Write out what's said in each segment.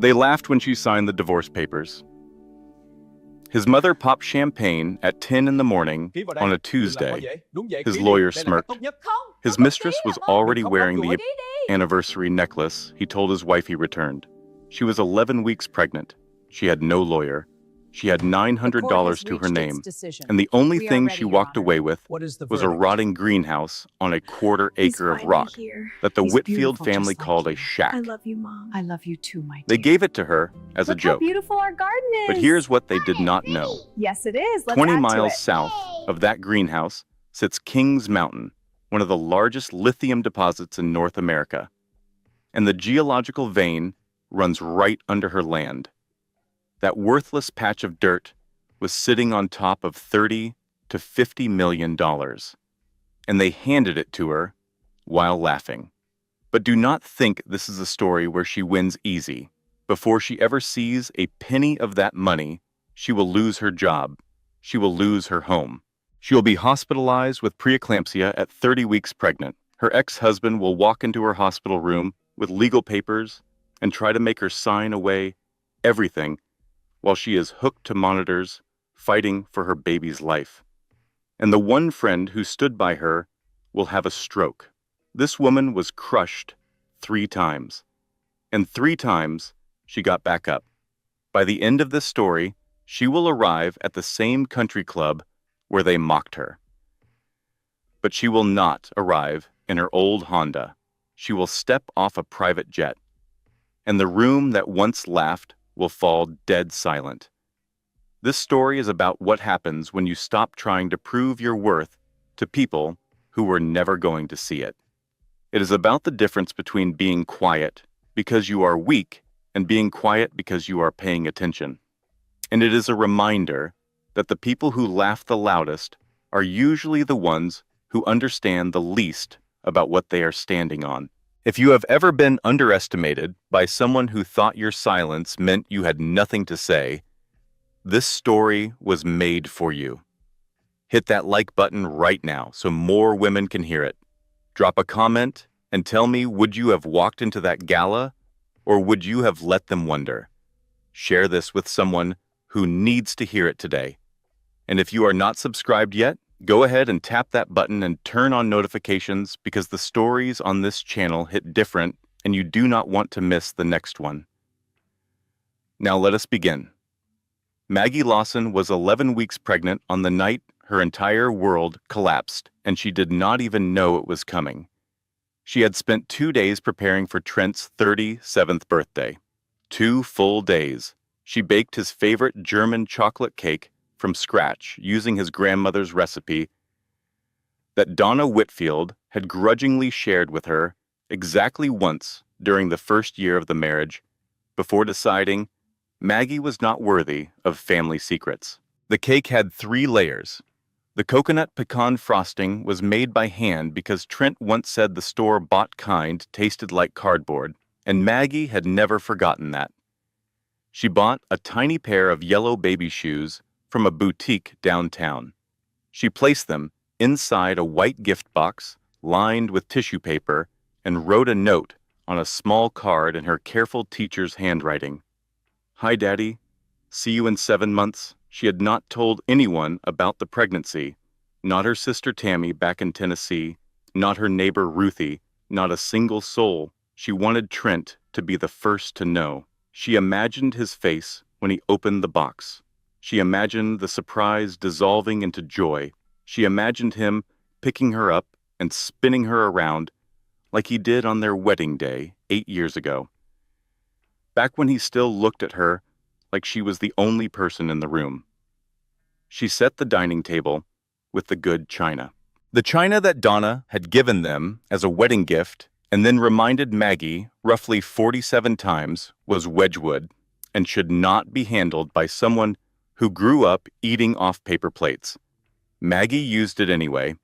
They laughed when she signed the divorce papers. His mother popped champagne at 10 in the morning Ký vào đây. on a Đừng làm quá Tuesday. dễ. Đúng vậy, His ký đi. lawyer Đây là cách smirked. tốt nhất. Không, His không có mistress ký was hả con? already Không wearing bấm the đuổi. Ký đi. anniversary necklace he told his wife he returned. She was 11 weeks pregnant. She had no lawyer. She had $900 to her name. And the only We are thing ready, she Your walked Honor. away with What is the was a verdict? rotting greenhouse on a quarter acre of rock that the He's Whitfield beautiful, family just like called a you. shack. I love you, Mom. I love you too, my dear. They gave it to her as a Look how joke. beautiful our garden is. But here's what they did not know. Yes, it is. Let's 20 add to miles it. south of that greenhouse sits Kings Mountain, one of the largest lithium deposits in North America. And the geological vein runs right under her land. That worthless patch of dirt was sitting on top of $30 to $50 million. And they handed it to her while laughing. But do not think this is a story where she wins easy. Before she ever sees a penny of that money, she will lose her job. She will lose her home. She will be hospitalized with preeclampsia at 30 weeks pregnant. Her ex-husband will walk into her hospital room with legal papers and try to make her sign away everything while she is hooked to monitors, fighting for her baby's life. And the one friend who stood by her will have a stroke. This woman was crushed 3 times. And 3 times, she got back up. By the end of this story, she will arrive at the same country club where they mocked her. But she will not arrive in her old Honda. She will step off a private jet. And the room that once laughed will fall dead silent. This story is about what happens when you stop trying to prove your worth to people who were never going to see it. It is about the difference between being quiet because you are weak and being quiet because you are paying attention. And it is a reminder that the people who laugh the loudest are usually the ones who understand the least about what they are standing on. If you have ever been underestimated by someone who thought your silence meant you had nothing to say, this story was made for you. Hit that like button right now so more women can hear it. Drop a comment and tell me, would you have walked into that gala or would you have let them wonder? Share this with someone who needs to hear it today. And if you are not subscribed yet, go ahead and tap that button and turn on notifications because the stories on this channel hit different and you do not want to miss the next one. Now let us begin. Maggie Lawson was 11 weeks pregnant on the night her entire world collapsed, and she did not even know it was coming. She had spent 2 days preparing for Trent's 37th birthday. 2 full days. She baked his favorite German chocolate cake from scratch using his grandmother's recipe that Donna Whitfield had grudgingly shared with her exactly once during the first year of the marriage before deciding Maggie was not worthy of family secrets. The cake had 3 layers. The coconut pecan frosting was made by hand because Trent once said the store-bought kind tasted like cardboard, and Maggie had never forgotten that. She bought a tiny pair of yellow baby shoes from a boutique downtown. She placed them inside a white gift box lined with tissue paper and wrote a note on a small card in her careful teacher's handwriting. "Hi, Daddy. See you in 7 months." She had not told anyone about the pregnancy, not her sister Tammy back in Tennessee, not her neighbor Ruthie, not a single soul. She wanted Trent to be the first to know. She imagined his face when he opened the box. She imagined the surprise dissolving into joy. She imagined him picking her up and spinning her around like he did on their wedding day 8 years ago. Back when he still looked at her like she was the only person in the room. She set the dining table with the good china. The china that Donna had given them as a wedding gift and then reminded Maggie roughly 47 times was Wedgwood and should not be handled by someone who grew up eating off paper plates. Maggie used it anyway.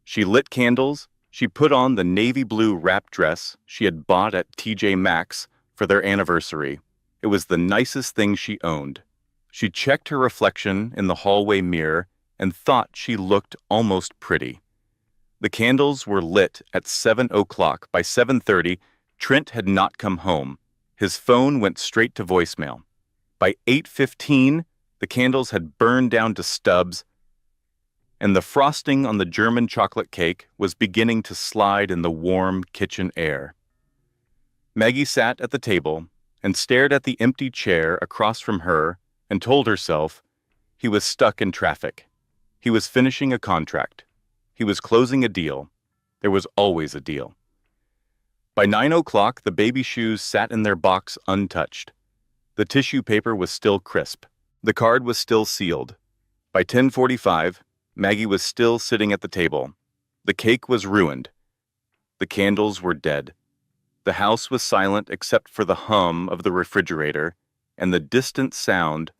She lit candles. She put on the navy blue wrap dress she had bought at TJ Maxx for their anniversary. It was the nicest thing she owned. She checked her reflection in the hallway mirror and thought she looked almost pretty. The candles were lit at 7 o'clock. By 7:30, Trent had not come home. His phone went straight to voicemail. By 8:15, the candles had burned down to stubs, and the frosting on the German chocolate cake was beginning to slide in the warm kitchen air. Maggie sat at the table and stared at the empty chair across from her and told herself he was stuck in traffic. He was finishing a contract. He was closing a deal. There was always a deal. By 9 o'clock, the baby shoes sat in their box untouched. The tissue paper was still crisp. The card was still sealed. By 10:45, Maggie was still sitting at the table. The cake was ruined. The candles were dead. The house was silent except for the hum of the refrigerator and the distant sound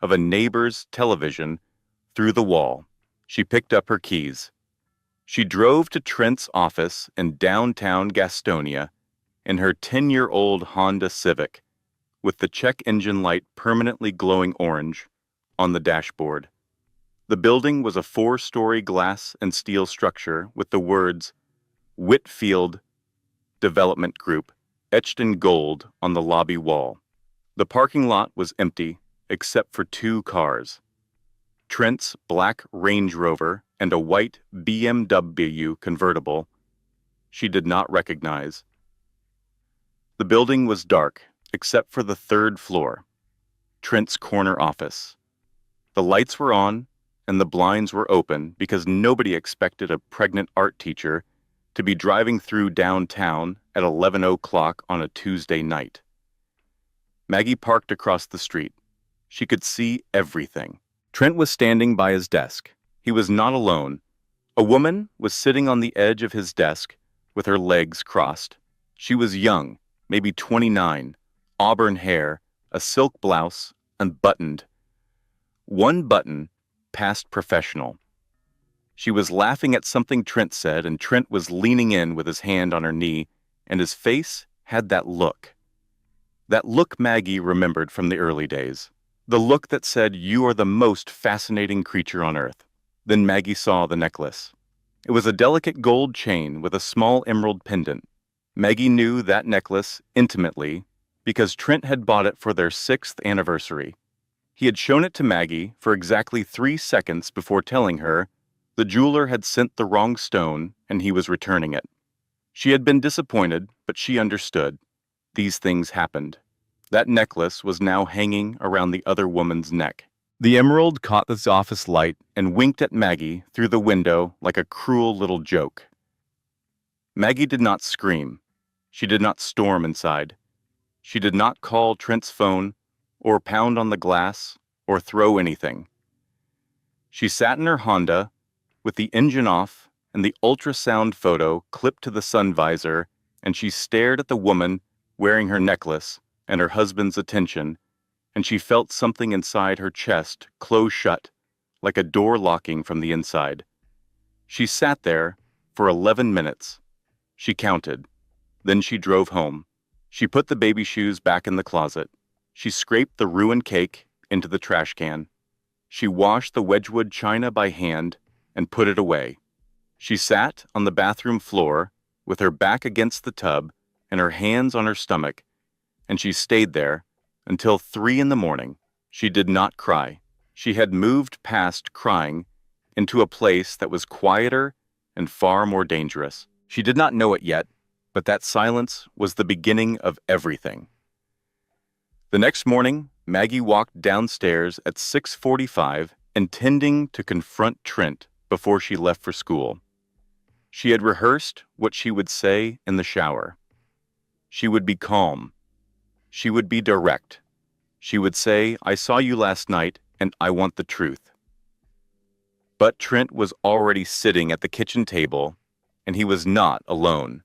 of a neighbor's television through the wall. She picked up her keys. She drove to Trent's office in downtown Gastonia in her 10-year-old Honda Civic, with the check engine light permanently glowing orange on the dashboard. The building was a 4-story glass and steel structure with the words Whitfield Development Group etched in gold on the lobby wall. The parking lot was empty except for 2 cars. Trent's black Range Rover and a white BMW convertible she did not recognize. The building was dark except for the 3rd floor, Trent's corner office. The lights were on and the blinds were open because nobody expected a pregnant art teacher to be driving through downtown at 11 o'clock on a Tuesday night. Maggie parked across the street. She could see everything. Trent was standing by his desk. He was not alone. A woman was sitting on the edge of his desk with her legs crossed. She was young, maybe 29, auburn hair, a silk blouse, unbuttoned. One button past professional. She was laughing at something Trent said, and Trent was leaning in with his hand on her knee, and his face had that look. That look Maggie remembered from the early days. The look that said, "You are the most fascinating creature on earth." Then Maggie saw the necklace. It was a delicate gold chain with a small emerald pendant. Maggie knew that necklace intimately because Trent had bought it for their 6th anniversary. He had shown it to Maggie for exactly 3 seconds before telling her the jeweler had sent the wrong stone and he was returning it. She had been disappointed, but she understood. These things happened. That necklace was now hanging around the other woman's neck. The emerald caught the office light and winked at Maggie through the window like a cruel little joke. Maggie did not scream. She did not storm inside. She did not call Trent's phone or pound on the glass or throw anything. She sat in her Honda with the engine off and the ultrasound photo clipped to the sun visor, and she stared at the woman wearing her necklace and her husband's attention, and she felt something inside her chest close shut, like a door locking from the inside. She sat there for 11 minutes. She counted. Then she drove home. She put the baby shoes back in the closet. She scraped the ruined cake into the trash can. She washed the Wedgwood china by hand and put it away. She sat on the bathroom floor with her back against the tub and her hands on her stomach, and she stayed there until 3 in the morning. She did not cry. She had moved past crying into a place that was quieter and far more dangerous. She did not know it yet, but that silence was the beginning of everything. The next morning, Maggie walked downstairs at 6:45, intending to confront Trent before she left for school. She had rehearsed what she would say in the shower. She would be calm. She would be direct. She would say, "I saw you last night, and I want the truth." But Trent was already sitting at the kitchen table, and he was not alone.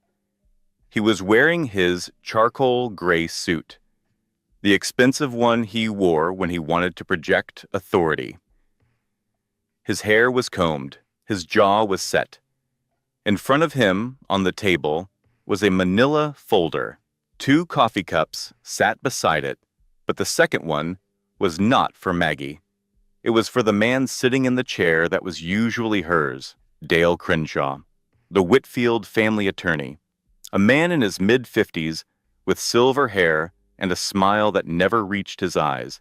He was wearing his charcoal gray suit, the expensive one he wore when he wanted to project authority. His hair was combed, his jaw was set. In front of him, on the table, was a manila folder. 2 coffee cups sat beside it, but the second one was not for Maggie. It was for the man sitting in the chair that was usually hers, Dale Crenshaw, the Whitfield family attorney, a man in his mid-50s with silver hair and a smile that never reached his eyes.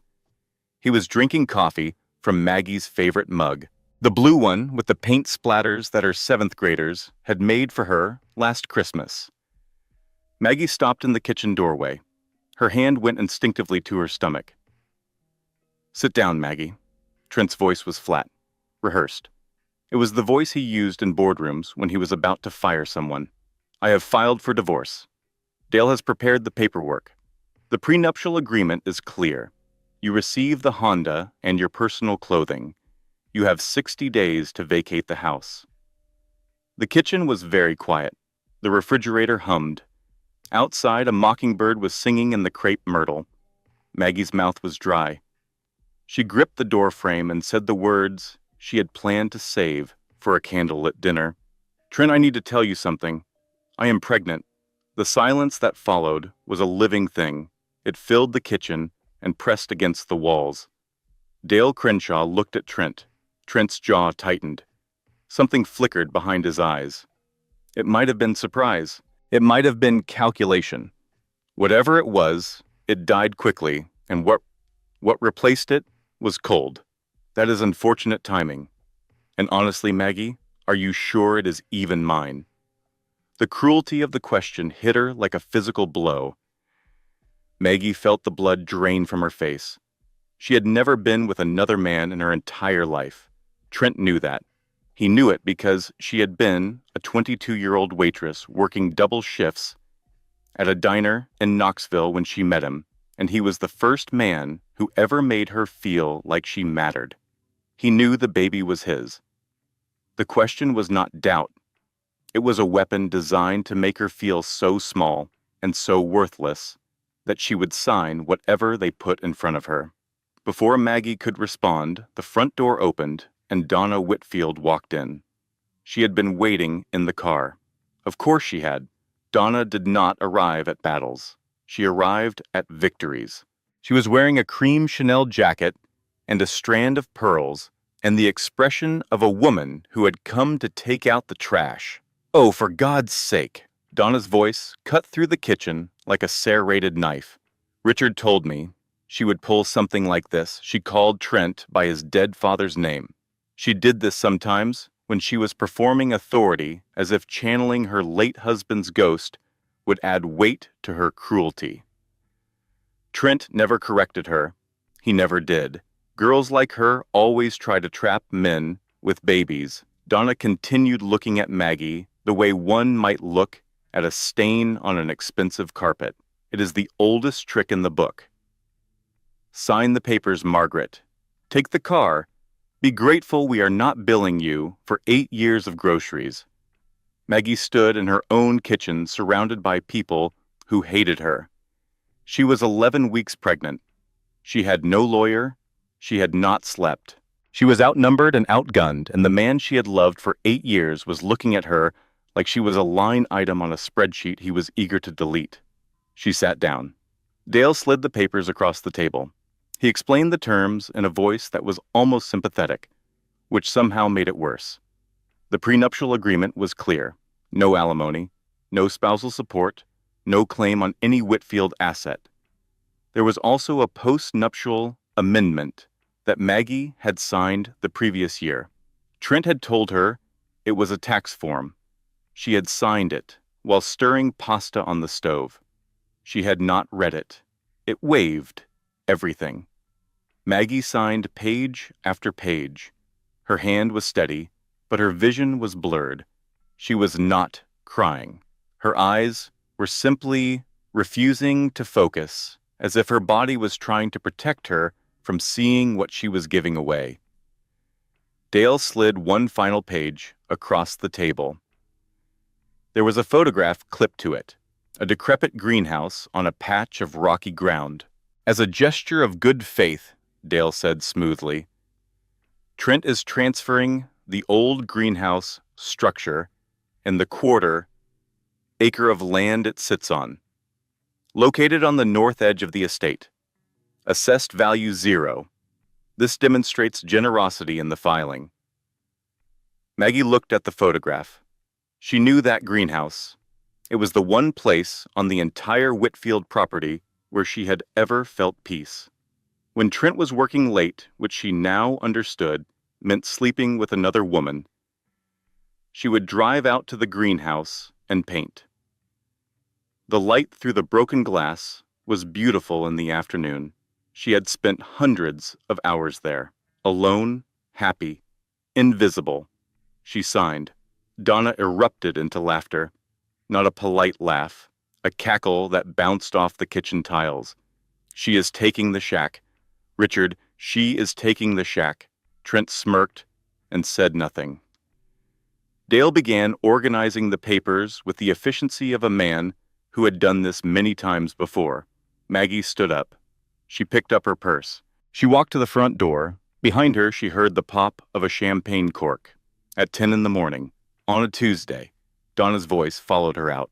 He was drinking coffee from Maggie's favorite mug, the blue one with the paint splatters that her seventh graders had made for her last Christmas. Maggie stopped in the kitchen doorway. Her hand went instinctively to her stomach. "Sit down, Maggie." Trent's voice was flat, rehearsed. It was the voice he used in boardrooms when he was about to fire someone. "I have filed for divorce. Dale has prepared the paperwork. The prenuptial agreement is clear. You receive the Honda and your personal clothing. You have 60 days to vacate the house." The kitchen was very quiet. The refrigerator hummed. Outside, a mockingbird was singing in the crepe myrtle. Maggie's mouth was dry. She gripped the door frame and said the words she had planned to save for a candlelit dinner. "Trent, I need to tell you something. I am pregnant." The silence that followed was a living thing. It filled the kitchen and pressed against the walls. Dale Crenshaw looked at Trent. Trent's jaw tightened. Something flickered behind his eyes. It might have been surprise. It might have been calculation. Whatever it was, it died quickly, and what replaced it was cold. "That is unfortunate timing. And honestly, Maggie, are you sure it is even mine?" The cruelty of the question hit her like a physical blow. Maggie felt the blood drain from her face. She had never been with another man in her entire life. Trent knew that. He knew it because she had been a 22-year-old waitress working double shifts at a diner in Knoxville when she met him, and he was the first man who ever made her feel like she mattered. He knew the baby was his. The question was not doubt. It was a weapon designed to make her feel so small and so worthless that she would sign whatever they put in front of her. Before Maggie could respond, the front door opened and Donna Whitfield walked in. She had been waiting in the car. Of course she had. Donna did not arrive at battles. She arrived at victories. She was wearing a cream Chanel jacket and a strand of pearls and the expression of a woman who had come to take out the trash. "Oh, for God's sake!" Donna's voice cut through the kitchen like a serrated knife. "Richard told me she would pull something like this." She called Trent by his dead father's name. She did this sometimes when she was performing authority, as if channeling her late husband's ghost would add weight to her cruelty. Trent never corrected her. He never did. Girls like her always try to trap men with babies. Donna continued looking at Maggie the way one might look at a stain on an expensive carpet. "It is the oldest trick in the book. Sign the papers, Margaret. Take the car. Be grateful we are not billing you for 8 years of groceries." Maggie stood in her own kitchen surrounded by people who hated her. She was 11 weeks pregnant. She had no lawyer. She had not slept. She was outnumbered and outgunned, and the man she had loved for 8 years was looking at her like she was a line item on a spreadsheet he was eager to delete. She sat down. Dale slid the papers across the table. He explained the terms in a voice that was almost sympathetic, which somehow made it worse. The prenuptial agreement was clear. No alimony, no spousal support, no claim on any Whitfield asset. There was also a post-nuptial amendment that Maggie had signed the previous year. Trent had told her it was a tax form. She had signed it while stirring pasta on the stove. She had not read it. It waived everything. Maggie signed page after page. Her hand was steady, but her vision was blurred. She was not crying. Her eyes were simply refusing to focus, as if her body was trying to protect her from seeing what she was giving away. Dale slid one final page across the table. There was a photograph clipped to it, a decrepit greenhouse on a patch of rocky ground. "As a gesture of good faith," Dale said smoothly, "Trent is transferring the old greenhouse structure and the quarter-acre of land it sits on, located on the north edge of the estate. Assessed value 0. This demonstrates generosity in the filing." Maggie looked at the photograph. She knew that greenhouse. It was the one place on the entire Whitfield property where she had ever felt peace. When Trent was working late, which she now understood meant sleeping with another woman, she would drive out to the greenhouse and paint. The light through the broken glass was beautiful in the afternoon. She had spent hundreds of hours there, alone, happy, invisible. She signed. Donna erupted into laughter. Not a polite laugh, a cackle that bounced off the kitchen tiles. She is taking the shack. Richard, she is taking the shack. Trent smirked and said nothing. Dale began organizing the papers with the efficiency of a man who had done this many times before. Maggie stood up. She picked up her purse. She walked to the front door. Behind her, she heard the pop of a champagne cork. At 10 in the morning, on a Tuesday, Donna's voice followed her out.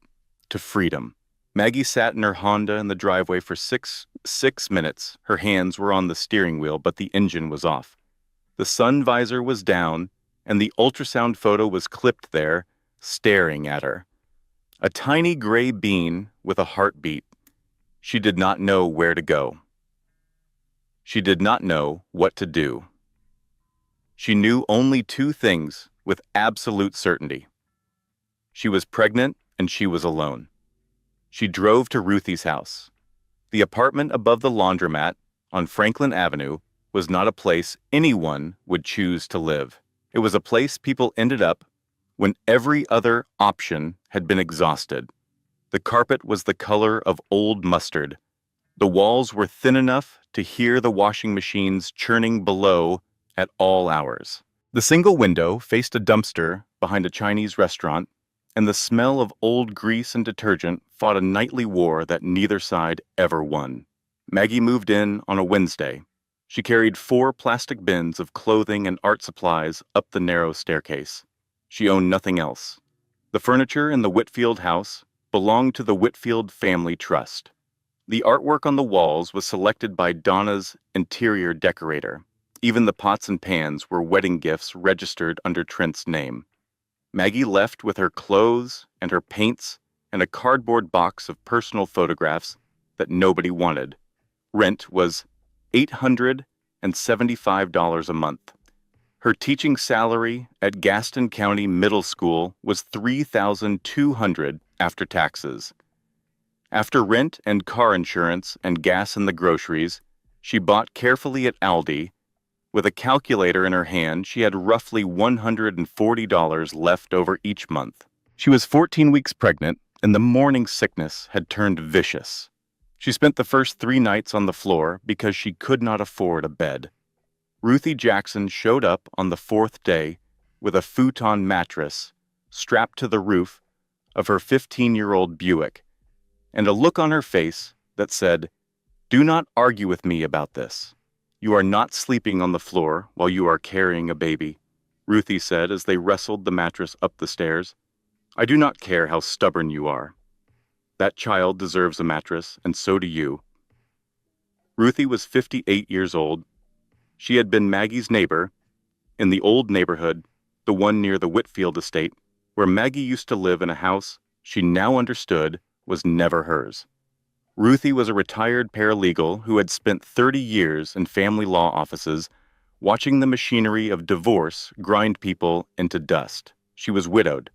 To freedom. Maggie sat in her Honda in the driveway for six minutes. Her hands were on the steering wheel, but the engine was off. The sun visor was down, and the ultrasound photo was clipped there, staring at her. A tiny gray bean with a heartbeat. She did not know where to go. She did not know what to do. She knew only two things with absolute certainty. She was pregnant and she was alone. She drove to Ruthie's house. The apartment above the laundromat on Franklin Avenue was not a place anyone would choose to live. It was a place people ended up when every other option had been exhausted. The carpet was the color of old mustard. The walls were thin enough to hear the washing machines churning below at all hours. The single window faced a dumpster behind a Chinese restaurant, and the smell of old grease and detergent fought a nightly war that neither side ever won. Maggie moved in on a Wednesday. She carried 4 plastic bins of clothing and art supplies up the narrow staircase. She owned nothing else. The furniture in the Whitfield house belonged to the Whitfield Family Trust. The artwork on the walls was selected by Donna's interior decorator. Even the pots and pans were wedding gifts registered under Trent's name. Maggie left with her clothes and her paints and a cardboard box of personal photographs that nobody wanted. Rent was $875 a month. Her teaching salary at Gaston County Middle School was $3,200 after taxes. After rent and car insurance and gas in the groceries, she bought carefully at Aldi. With a calculator in her hand, she had roughly $140 left over each month. She was 14 weeks pregnant, and the morning sickness had turned vicious. She spent the first 3 nights on the floor because she could not afford a bed. Ruthie Jackson showed up on the 4th day with a futon mattress strapped to the roof of her 15-year-old Buick, and a look on her face that said, "Do not argue with me about this. You are not sleeping on the floor while you are carrying a baby," Ruthie said as they wrestled the mattress up the stairs. "I do not care how stubborn you are. That child deserves a mattress, and so do you." Ruthie was 58 years old. She had been Maggie's neighbor in the old neighborhood, the one near the Whitfield estate, where Maggie used to live in a house she now understood was never hers. Ruthie was a retired paralegal who had spent 30 years in family law offices watching the machinery of divorce grind people into dust. She was widowed,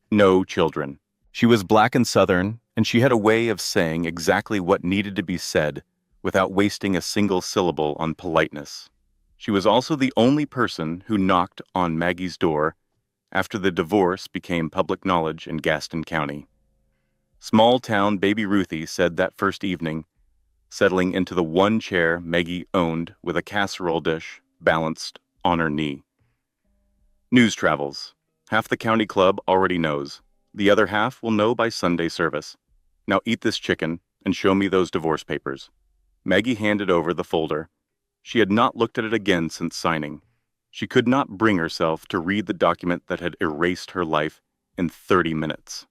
no children. She was black and Southern, and she had a way of saying exactly what needed to be said without wasting a single syllable on politeness. She was also the only person who knocked on Maggie's door after the divorce became public knowledge in Gaston County. Small-town baby Ruthie said that first evening, settling into the one chair Maggie owned with a casserole dish balanced on her knee. News travels. Half the county club already knows. The other half will know by Sunday service. Now eat this chicken and show me those divorce papers. Maggie handed over the folder. She had not looked at it again since signing. She could not bring herself to read the document that had erased her life in 30 minutes.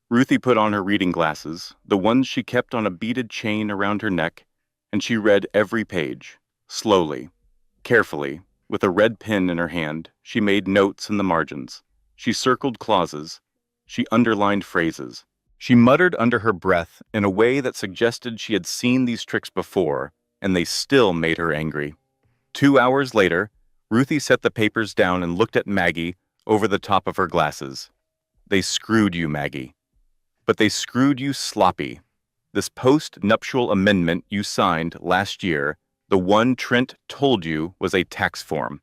Ruthie put on her reading glasses, the ones she kept on a beaded chain around her neck, and she read every page, slowly, carefully. With a red pen in her hand, she made notes in the margins. She circled clauses. She underlined phrases. She muttered under her breath in a way that suggested she had seen these tricks before, and they still made her angry. 2 hours later, Ruthie set the papers down and looked at Maggie over the top of her glasses. They screwed you, Maggie. But they screwed you sloppy. This post-nuptial amendment you signed last year, the one Trent told you was a tax form.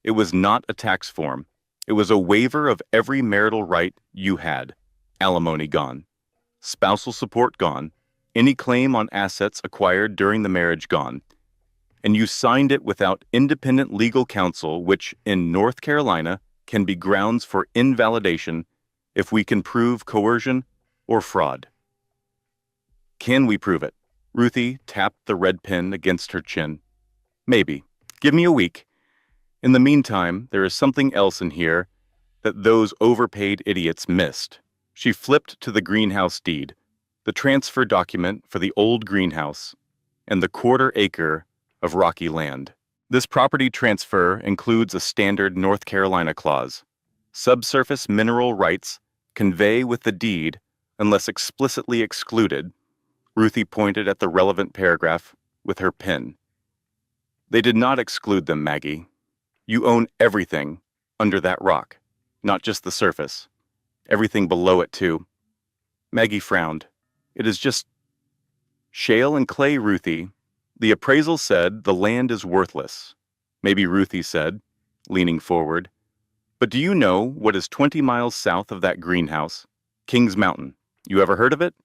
It was not a tax form. It was a waiver of every marital right you had. Alimony gone. Spousal support gone. Any claim on assets acquired during the marriage gone. And you signed it without independent legal counsel, which, in North Carolina, can be grounds for invalidation if we can prove coercion or fraud. Can we prove it? Ruthie tapped the red pen against her chin. Maybe. Give me a week. In the meantime, there is something else in here that those overpaid idiots missed. She flipped to the greenhouse deed, the transfer document for the old greenhouse, and the 1/4 acre of rocky land. This property transfer includes a standard North Carolina clause. Subsurface mineral rights convey with the deed unless explicitly excluded. Ruthie pointed at the relevant paragraph with her pen. They did not exclude them, Maggie. You own everything under that rock, not just the surface. Everything below it, too. Maggie frowned. It is just shale and clay, Ruthie. The appraisal said the land is worthless. Maybe Ruthie said, leaning forward. But do you know what is 20 miles south of that greenhouse? Kings Mountain. You ever heard of it?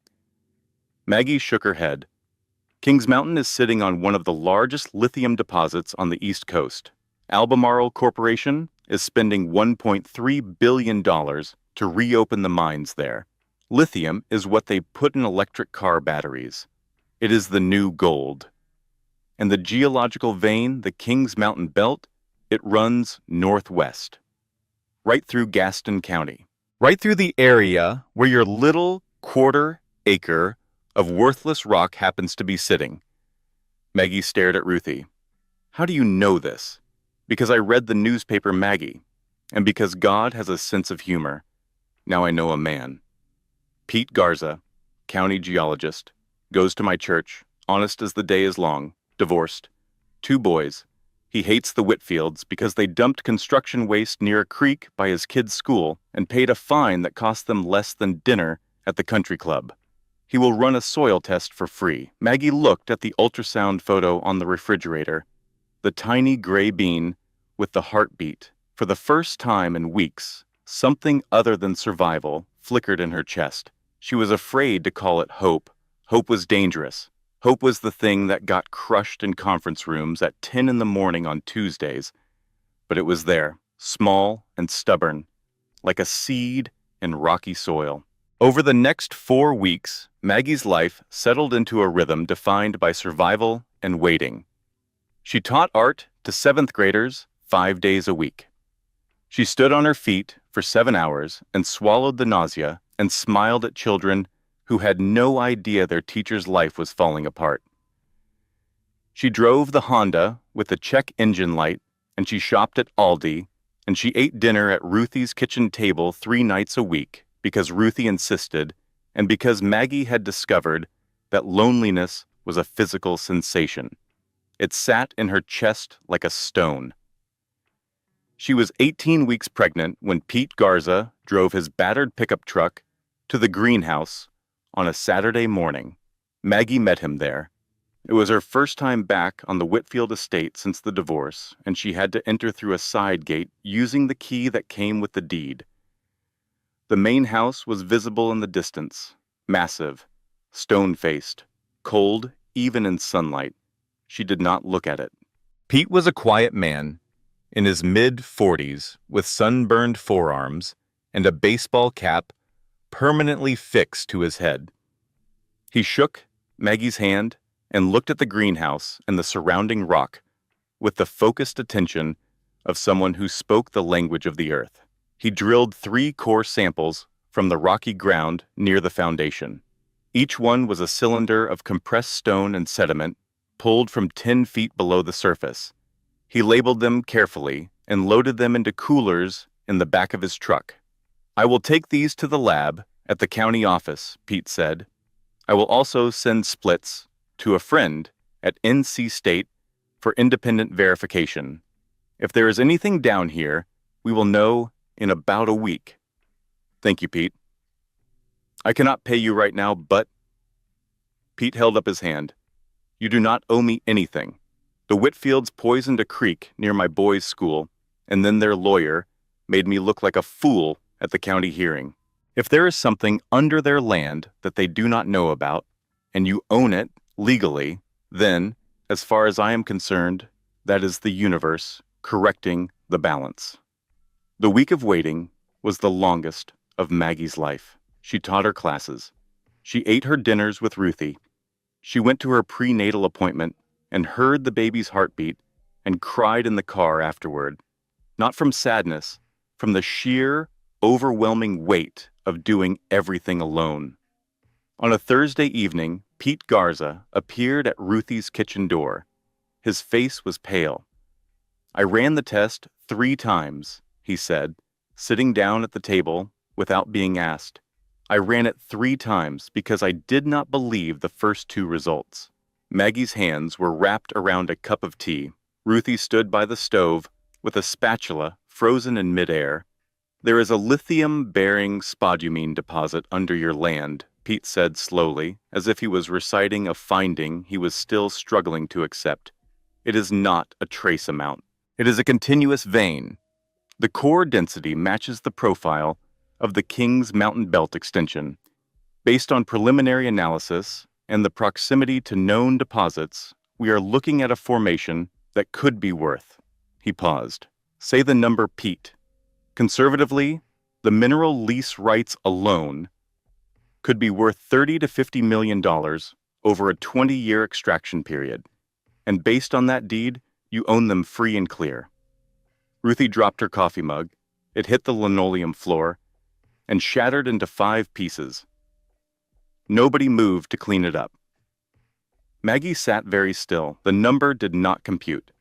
Maggie shook her head. Kings Mountain is sitting on one of the largest lithium deposits on the East Coast. Albemarle Corporation is spending $1.3 billion to reopen the mines there. Lithium is what they put in electric car batteries. It is the new gold. And the geological vein, the Kings Mountain Belt, it runs northwest, right through Gaston County, right through the area where your little 1/4 acre of worthless rock happens to be sitting. Maggie stared at Ruthie. How do you know this? Because I read the newspaper, Maggie, and because God has a sense of humor. Now I know a man. Pete Garza, county geologist, goes to my church, honest as the day is long, divorced, 2 boys. He hates the Whitfields because they dumped construction waste near a creek by his kids' school and paid a fine that cost them less than dinner at the country club. He will run a soil test for free. Maggie looked at the ultrasound photo on the refrigerator. The tiny gray bean with the heartbeat. For the first time in weeks, something other than survival flickered in her chest. She was afraid to call it hope. Hope was dangerous. Hope was the thing that got crushed in conference rooms at 10 in the morning on Tuesdays. But it was there, small and stubborn, like a seed in rocky soil. Over the next 4 weeks, Maggie's life settled into a rhythm defined by survival and waiting. She taught art to 7th graders 5 days a week. She stood on her feet for 7 hours and swallowed the nausea and smiled at children who had no idea their teacher's life was falling apart. She drove the Honda with the check engine light, and she shopped at Aldi, and she ate dinner at Ruthie's kitchen table 3 nights a week because Ruthie insisted, and because Maggie had discovered that loneliness was a physical sensation. It sat in her chest like a stone. She was 18 weeks pregnant when Pete Garza drove his battered pickup truck to the greenhouse on a Saturday morning. Maggie met him there. It was her first time back on the Whitfield estate since the divorce, and she had to enter through a side gate using the key that came with the deed. The main house was visible in the distance, massive, stone-faced, cold even in sunlight. She did not look at it. Pete was a quiet man, in his mid-40s, with sunburned forearms and a baseball cap permanently fixed to his head. He shook Maggie's hand and looked at the greenhouse and the surrounding rock with the focused attention of someone who spoke the language of the earth. He drilled 3 core samples from the rocky ground near the foundation. Each one was a cylinder of compressed stone and sediment pulled from 10 feet below the surface. He labeled them carefully and loaded them into coolers in the back of his truck. I will take these to the lab At the county office, Pete said. I will also send splits to a friend at NC State for independent verification. If there is anything down here, we will know in about a week. Thank you, Pete. I cannot pay you right now, but... Pete held up his hand. You do not owe me anything. The Whitfields poisoned a creek near my boys' school, and then their lawyer made me look like a fool at the county hearing. If there is something under their land that they do not know about, and you own it legally, then, as far as I am concerned, that is the universe correcting the balance. The week of waiting was the longest of Maggie's life. She taught her classes. She ate her dinners with Ruthie. She went to her prenatal appointment and heard the baby's heartbeat and cried in the car afterward, not from sadness, from the sheer, overwhelming weight of doing everything alone. On a Thursday evening, Pete Garza appeared at Ruthie's kitchen door. His face was pale. I ran the test 3 times, he said, sitting down at the table without being asked. I ran it 3 times because I did not believe the first 2 results. Maggie's hands were wrapped around a cup of tea. Ruthie stood by the stove with a spatula frozen in midair. There is a lithium-bearing spodumene deposit under your land, Pete said slowly, as if he was reciting a finding he was still struggling to accept. It is not a trace amount. It is a continuous vein. The core density matches the profile of the Kings Mountain Belt extension. Based on preliminary analysis and the proximity to known deposits, we are looking at a formation that could be worth. He paused. Say the number, Pete. Conservatively, the mineral lease rights alone could be worth $30 to $50 million over a 20-year extraction period. And based on that deed, you own them free and clear. Ruthie dropped her coffee mug. It hit the linoleum floor and shattered into 5 pieces. Nobody moved to clean it up. Maggie sat very still. The number did not compute.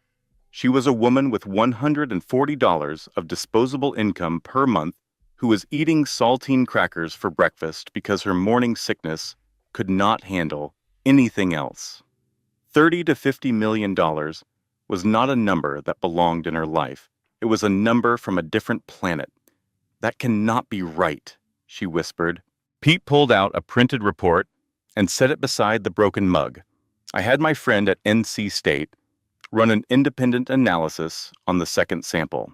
She was a woman with $140 of disposable income per month who was eating saltine crackers for breakfast because her morning sickness could not handle anything else. $30 to $50 million was not a number that belonged in her life. It was a number from a different planet. That cannot be right, she whispered. Pete pulled out a printed report and set it beside the broken mug. I had my friend at NC State run an independent analysis on the second sample.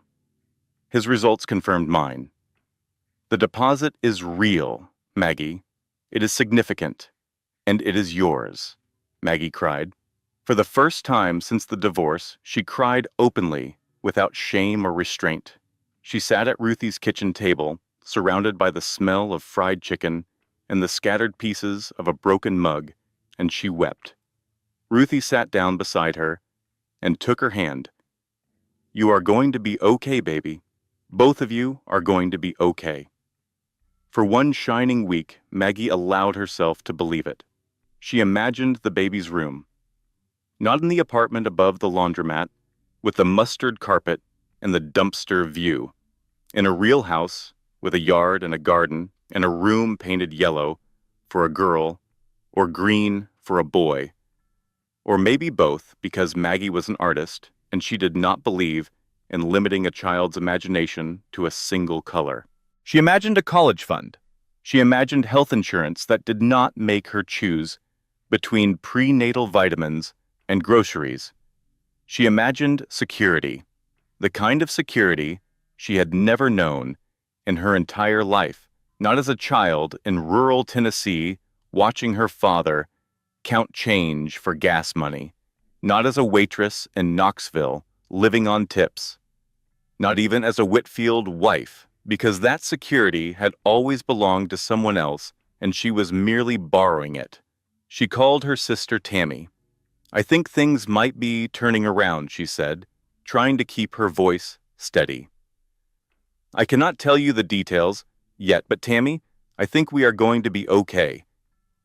His results confirmed mine. The deposit is real, Maggie. It is significant, and it is yours, Maggie cried. For the first time since the divorce, she cried openly, without shame or restraint. She sat at Ruthie's kitchen table, surrounded by the smell of fried chicken and the scattered pieces of a broken mug, and she wept. Ruthie sat down beside her and took her hand. You are going to be okay, baby. Both of you are going to be okay. For one shining week, Maggie allowed herself to believe it. She imagined the baby's room. Not in the apartment above the laundromat, with the mustard carpet and the dumpster view. In a real house, with a yard and a garden, and a room painted yellow for a girl, or green for a boy. Or maybe both, because Maggie was an artist, and she did not believe in limiting a child's imagination to a single color. She imagined a college fund. She imagined health insurance that did not make her choose between prenatal vitamins and groceries. She imagined security, the kind of security she had never known in her entire life, not as a child in rural Tennessee watching her father count change for gas money, not as a waitress in Knoxville living on tips, not even as a Whitfield wife, because that security had always belonged to someone else and she was merely borrowing it. She called her sister Tammy. I think things might be turning around, she said, trying to keep her voice steady. I cannot tell you the details yet, but Tammy, I think we are going to be okay.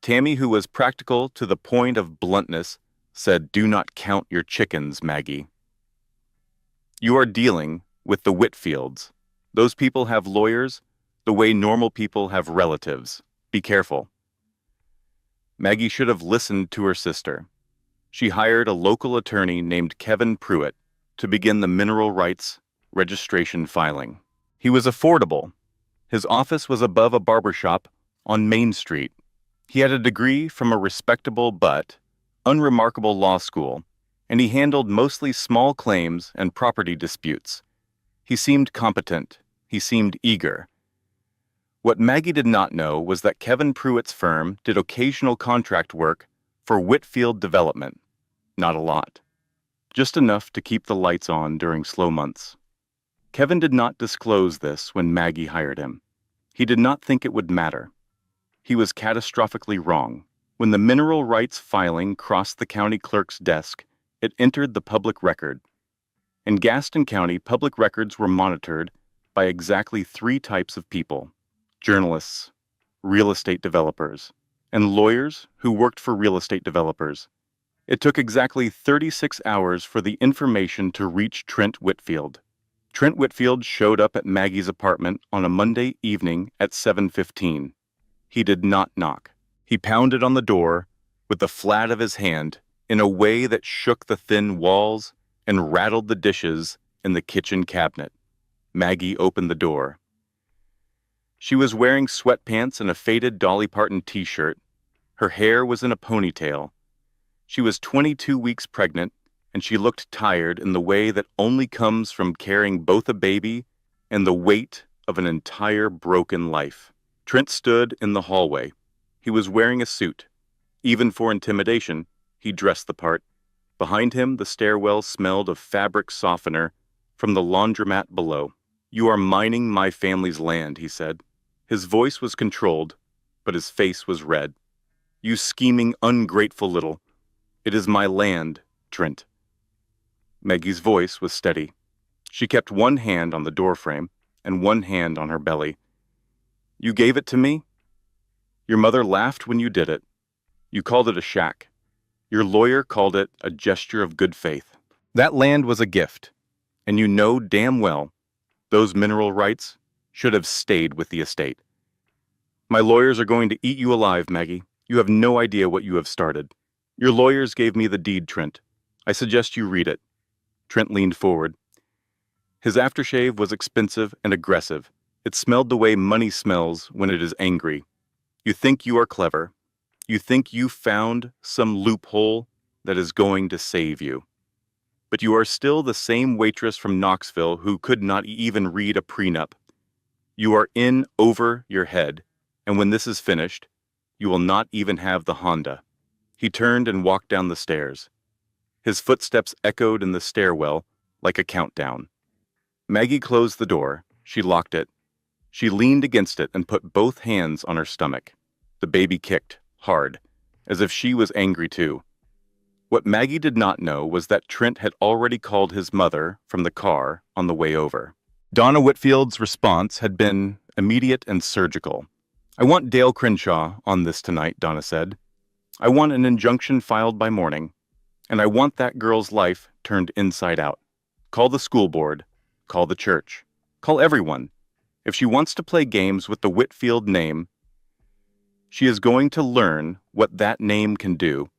Tammy, who was practical to the point of bluntness, said, do not count your chickens, Maggie. You are dealing with the Whitfields. Those people have lawyers the way normal people have relatives. Be careful. Maggie should have listened to her sister. She hired a local attorney named Kevin Pruitt to begin the mineral rights registration filing. He was affordable. His office was above a barber shop on Main Street. He had a degree from a respectable but unremarkable law school, and he handled mostly small claims and property disputes. He seemed competent. He seemed eager. What Maggie did not know was that Kevin Pruitt's firm did occasional contract work for Whitfield Development. Not a lot. Just enough to keep the lights on during slow months. Kevin did not disclose this when Maggie hired him. He did not think it would matter. He was catastrophically wrong. When the mineral rights filing crossed the county clerk's desk, it entered the public record. In Gaston County, public records were monitored by exactly 3 types of people: journalists, real estate developers, and lawyers who worked for real estate developers. It took exactly 36 hours for the information to reach Trent Whitfield. Trent Whitfield showed up at Maggie's apartment on a Monday evening at 7:15. He did not knock. He pounded on the door with the flat of his hand in a way that shook the thin walls and rattled the dishes in the kitchen cabinet. Maggie opened the door. She was wearing sweatpants and a faded Dolly Parton t-shirt. Her hair was in a ponytail. She was 22 weeks pregnant, and she looked tired in the way that only comes from carrying both a baby and the weight of an entire broken life. Trent stood in the hallway. He was wearing a suit. Even for intimidation, he dressed the part. Behind him, the stairwell smelled of fabric softener from the laundromat below. "You are mining my family's land," he said. His voice was controlled, but his face was red. "You scheming, ungrateful little. It is my land, Trent." Maggie's voice was steady. She kept one hand on the doorframe and one hand on her belly. "You gave it to me? Your mother laughed when you did it. You called it a shack. Your lawyer called it a gesture of good faith. That land was a gift, and you know damn well those mineral rights should have stayed with the estate. My lawyers are going to eat you alive, Maggie. You have no idea what you have started. Your lawyers gave me the deed, Trent. I suggest you read it." Trent leaned forward. His aftershave was expensive and aggressive. It smelled the way money smells when it is angry. "You think you are clever. You think you found some loophole that is going to save you. But you are still the same waitress from Knoxville who could not even read a prenup. You are in over your head, and when this is finished, you will not even have the Honda." He turned and walked down the stairs. His footsteps echoed in the stairwell like a countdown. Maggie closed the door. She locked it. She leaned against it and put both hands on her stomach. The baby kicked, hard, as if she was angry too. What Maggie did not know was that Trent had already called his mother from the car on the way over. Donna Whitfield's response had been immediate and surgical. "I want Dale Crenshaw on this tonight," Donna said. "I want an injunction filed by morning, and I want that girl's life turned inside out. Call the school board. Call the church. Call everyone. If she wants to play games with the Whitfield name, she is going to learn what that name can do."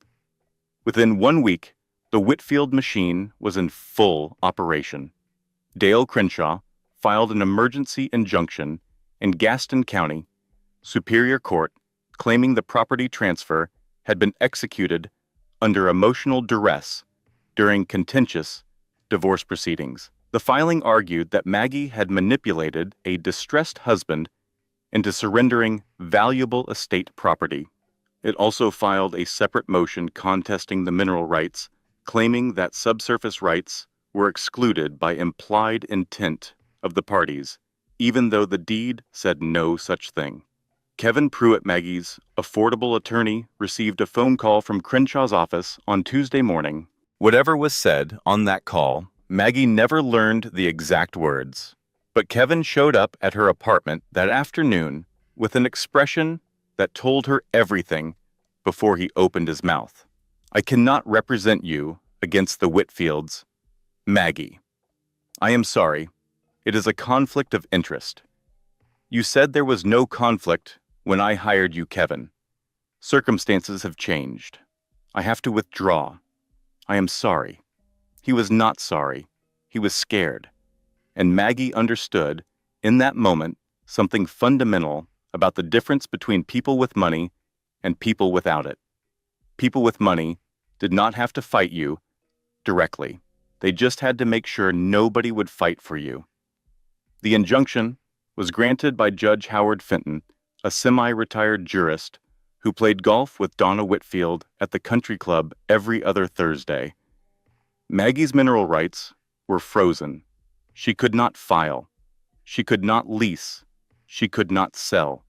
Within 1 week, the Whitfield machine was in full operation. Dale Crenshaw filed an emergency injunction in Gaston County Superior Court claiming the property transfer had been executed under emotional duress during contentious divorce proceedings. The filing argued that Maggie had manipulated a distressed husband into surrendering valuable estate property. It also filed a separate motion contesting the mineral rights, claiming that subsurface rights were excluded by implied intent of the parties, even though the deed said no such thing. Kevin Pruitt, Maggie's affordable attorney, received a phone call from Crenshaw's office on Tuesday morning. Whatever was said on that call, Maggie never learned the exact words. But Kevin showed up at her apartment that afternoon with an expression that told her everything before he opened his mouth. "I cannot represent you against the Whitfields, Maggie. I am sorry. It is a conflict of interest. You said there was no conflict when I hired you, Kevin. Circumstances have changed. I have to withdraw. I am sorry." He was not sorry. He was scared. And Maggie understood, in that moment, something fundamental about the difference between people with money and people without it. People with money did not have to fight you directly. They just had to make sure nobody would fight for you. The injunction was granted by Judge Howard Fenton, a semi-retired jurist who played golf with Donna Whitfield at the country club every other Thursday. Maggie's mineral rights were frozen. She could not file. She could not lease. She could not sell.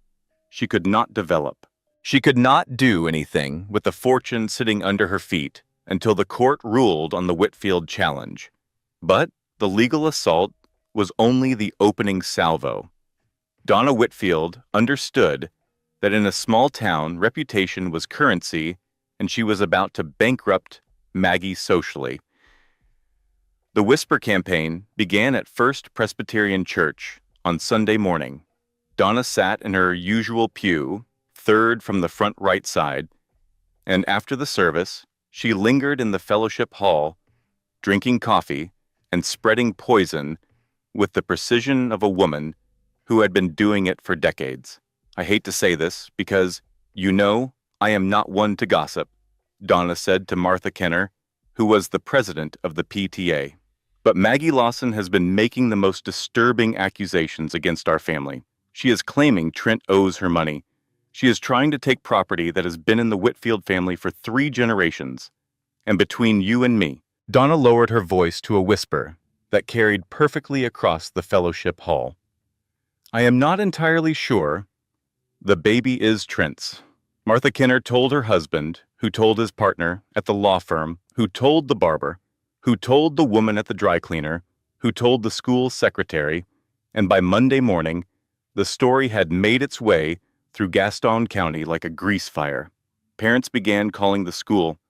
She could not develop. She could not do anything with the fortune sitting under her feet until the court ruled on the Whitfield challenge. But the legal assault was only the opening salvo. Donna Whitfield understood that in a small town, reputation was currency, and she was about to bankrupt Maggie socially. The Whisper campaign began at First Presbyterian Church on Sunday morning. Donna sat in her usual pew, third from the front right side, and after the service, she lingered in the fellowship hall, drinking coffee and spreading poison with the precision of a woman who had been doing it for decades. "I hate to say this because, I am not one to gossip," Donna said to Martha Kenner, who was the president of the PTA. "But Maggie Lawson has been making the most disturbing accusations against our family. She is claiming Trent owes her money. She is trying to take property that has been in the Whitfield family for 3 generations. And between you and me," Donna lowered her voice to a whisper that carried perfectly across the fellowship hall, "I am not entirely sure the baby is Trent's." Martha Kenner told her husband, who told his partner at the law firm, who told the barber, who told the woman at the dry cleaner, who told the school secretary, and by Monday morning, the story had made its way through Gaston County like a grease fire. Parents began calling the school.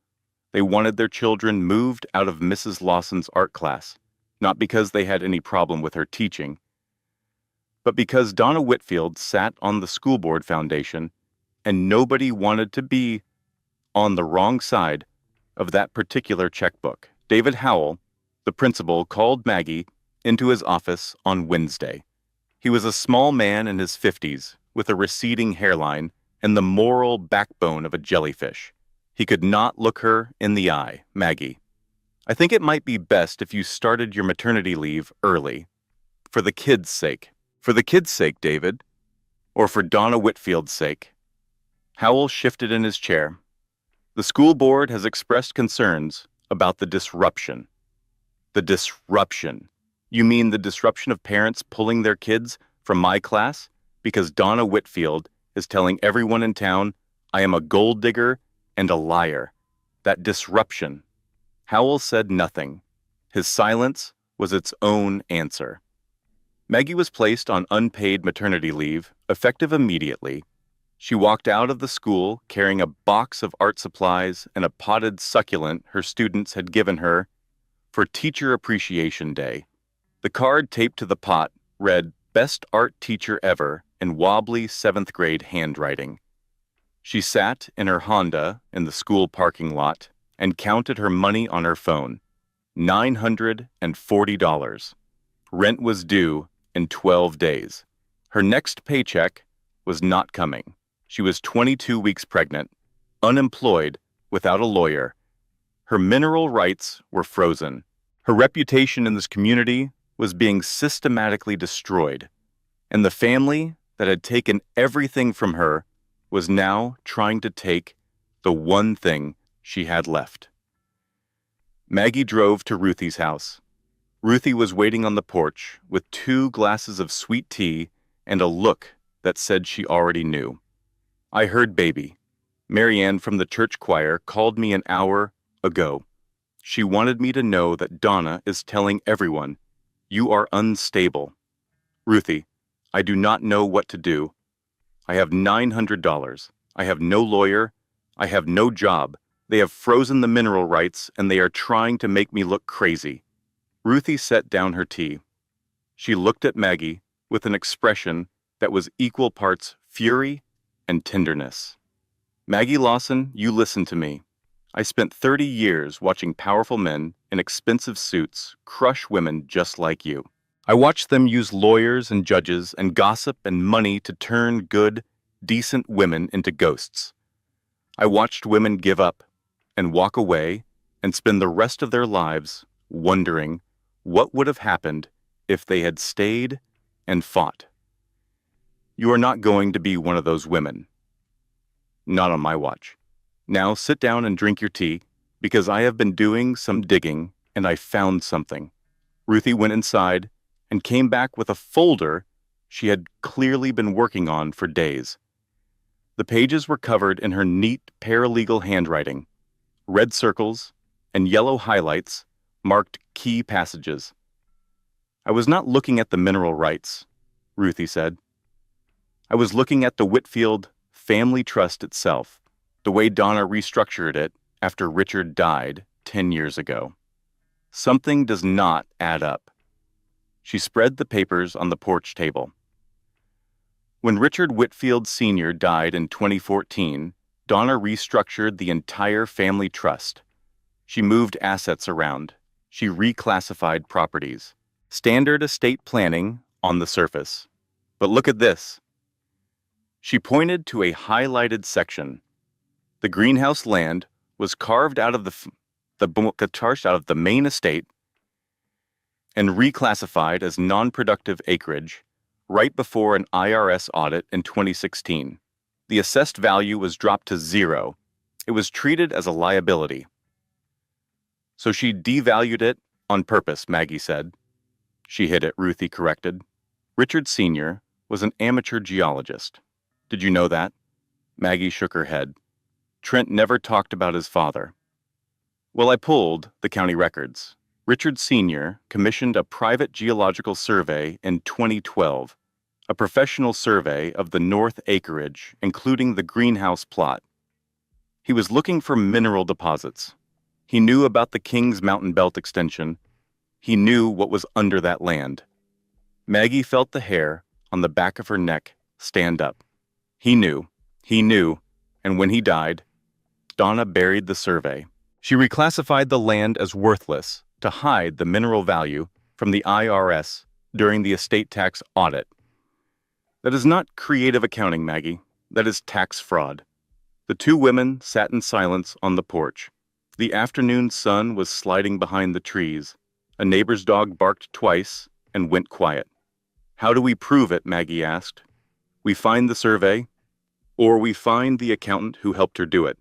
They wanted their children moved out of Mrs. Lawson's art class, not because they had any problem with her teaching, but because Donna Whitfield sat on the school board foundation and nobody wanted to be on the wrong side of that particular checkbook. David Howell, the principal, called Maggie into his office on Wednesday. He was a small man in his 50s with a receding hairline and the moral backbone of a jellyfish. He could not look her in the eye. "Maggie, I think it might be best if you started your maternity leave early. For the kids' sake." "For the kids' sake, David? Or for Donna Whitfield's sake?" Howell shifted in his chair. "The school board has expressed concerns about the disruption." "The disruption? You mean the disruption of parents pulling their kids from my class because Donna Whitfield is telling everyone in town I am a gold digger and a liar? That disruption." Howell said nothing. His silence was its own answer. Maggie was placed on unpaid maternity leave, effective immediately. She walked out of the school carrying a box of art supplies and a potted succulent her students had given her for Teacher Appreciation Day. The card taped to the pot read, "Best Art Teacher Ever," in wobbly 7th grade handwriting. She sat in her Honda in the school parking lot and counted her money on her phone. $940. Rent was due in 12 days. Her next paycheck was not coming. She was 22 weeks pregnant, unemployed, without a lawyer. Her mineral rights were frozen. Her reputation in this community was being systematically destroyed, and the family that had taken everything from her was now trying to take the one thing she had left. Maggie drove to Ruthie's house. Ruthie was waiting on the porch with 2 glasses of sweet tea and a look that said she already knew. "I heard baby. Marianne from the church choir called me an hour ago. She wanted me to know that Donna is telling everyone, you are unstable. Ruthie, I do not know what to do. I have $900. I have no lawyer. I have no job. They have frozen the mineral rights and they are trying to make me look crazy." Ruthie set down her tea. She looked at Maggie with an expression that was equal parts fury and tenderness. Maggie Lawson, you listen to me. I spent 30 years watching powerful men in expensive suits crush women just like you. I watched them use lawyers and judges and gossip and money to turn good, decent women into ghosts. I watched women give up and walk away and spend the rest of their lives wondering what would have happened if they had stayed and fought. You are not going to be one of those women. Not on my watch. Now sit down and drink your tea, because I have been doing some digging and I found something. Ruthie went inside and came back with a folder she had clearly been working on for days. The pages were covered in her neat paralegal handwriting. Red circles and yellow highlights marked key passages. I was not looking at the mineral rights, Ruthie said. I was looking at the Whitfield family trust itself, the way Donna restructured it after Richard died 10 years ago. Something does not add up. She spread the papers on the porch table. When Richard Whitfield Sr. died in 2014, Donna restructured the entire family trust. She moved assets around. She reclassified properties. Standard estate planning on the surface. But look at this. She pointed to a highlighted section. The greenhouse land was carved out of the main estate and reclassified as non-productive acreage right before an IRS audit in 2016. The assessed value was dropped to zero. It was treated as a liability. So she devalued it on purpose, Maggie said. She hid it, Ruthie corrected. Richard Sr. was an amateur geologist. Did you know that? Maggie shook her head. Trent never talked about his father. Well, I pulled the county records. Richard Sr. commissioned a private geological survey in 2012, a professional survey of the north acreage, including the greenhouse plot. He was looking for mineral deposits. He knew about the Kings Mountain Belt extension. He knew what was under that land. Maggie felt the hair on the back of her neck stand up. He knew, and when he died, Donna buried the survey. She reclassified the land as worthless to hide the mineral value from the IRS during the estate tax audit. That is not creative accounting, Maggie. That is tax fraud. The two women sat in silence on the porch. The afternoon sun was sliding behind the trees. A neighbor's dog barked twice and went quiet. How do we prove it? Maggie asked. We find the survey, or we find the accountant who helped her do it.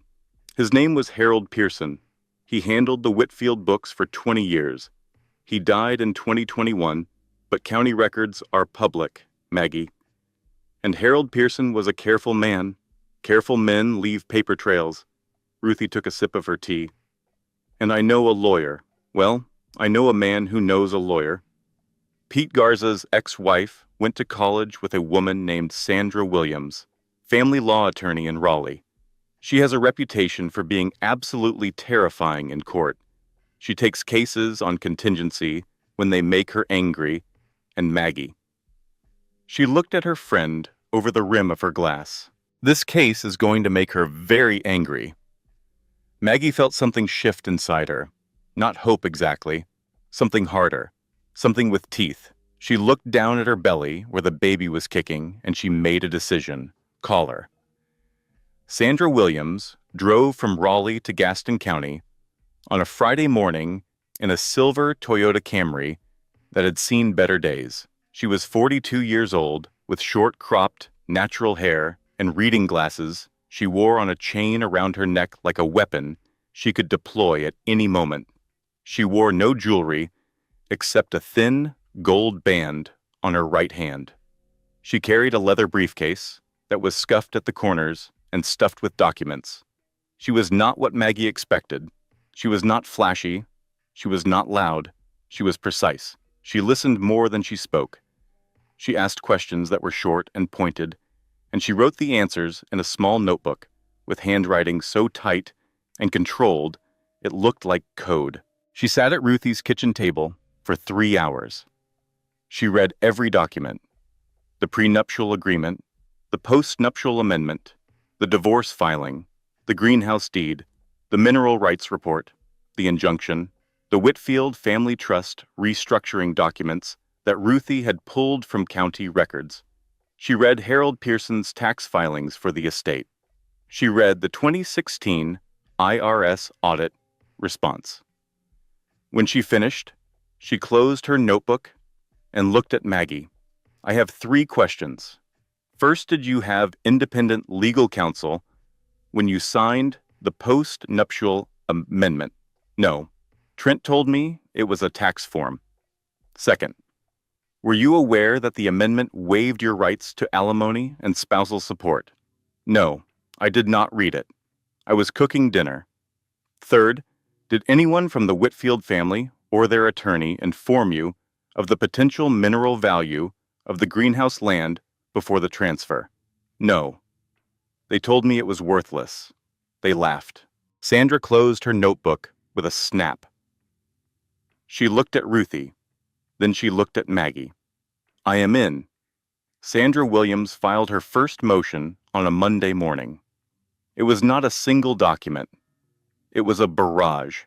His name was Harold Pearson. He handled the Whitfield books for 20 years. He died in 2021, but county records are public, Maggie. And Harold Pearson was a careful man. Careful men leave paper trails. Ruthie took a sip of her tea. And I know a lawyer. Well, I know a man who knows a lawyer. Pete Garza's ex-wife went to college with a woman named Sandra Williams, family law attorney in Raleigh. She has a reputation for being absolutely terrifying in court. She takes cases on contingency when they make her angry, and Maggie. She looked at her friend over the rim of her glass. This case is going to make her very angry. Maggie felt something shift inside her. Not hope exactly. Something harder. Something with teeth. She looked down at her belly where the baby was kicking, and she made a decision. Call her. Sandra Williams drove from Raleigh to Gaston County on a Friday morning in a silver Toyota Camry that had seen better days. She was 42 years old, with short-cropped, natural hair and reading glasses she wore on a chain around her neck like a weapon she could deploy at any moment. She wore no jewelry except a thin, gold band on her right hand. She carried a leather briefcase that was scuffed at the corners and stuffed with documents. She was not what Maggie expected. She was not flashy. She was not loud. She was precise. She listened more than she spoke. She asked questions that were short and pointed, and she wrote the answers in a small notebook with handwriting so tight and controlled it looked like code. She sat at Ruthie's kitchen table for 3 hours. She read every document. the prenuptial agreement, the postnuptial amendment, the divorce filing, the greenhouse deed, the mineral rights report, the injunction, the Whitfield Family Trust restructuring documents that Ruthie had pulled from county records. She read Harold Pearson's tax filings for the estate. She read the 2016 IRS audit response. When she finished, she closed her notebook and looked at Maggie. I have 3 questions. First, did you have independent legal counsel when you signed the post-nuptial amendment? No. Trent told me it was a tax form. Second, were you aware that the amendment waived your rights to alimony and spousal support? No, I did not read it. I was cooking dinner. Third, did anyone from the Whitfield family or their attorney inform you of the potential mineral value of the greenhouse land before the transfer? No. They told me it was worthless. They laughed. Sandra closed her notebook with a snap. She looked at Ruthie. Then she looked at Maggie. I am in. Sandra Williams filed her first motion on a Monday morning. It was not a single document. It was a barrage.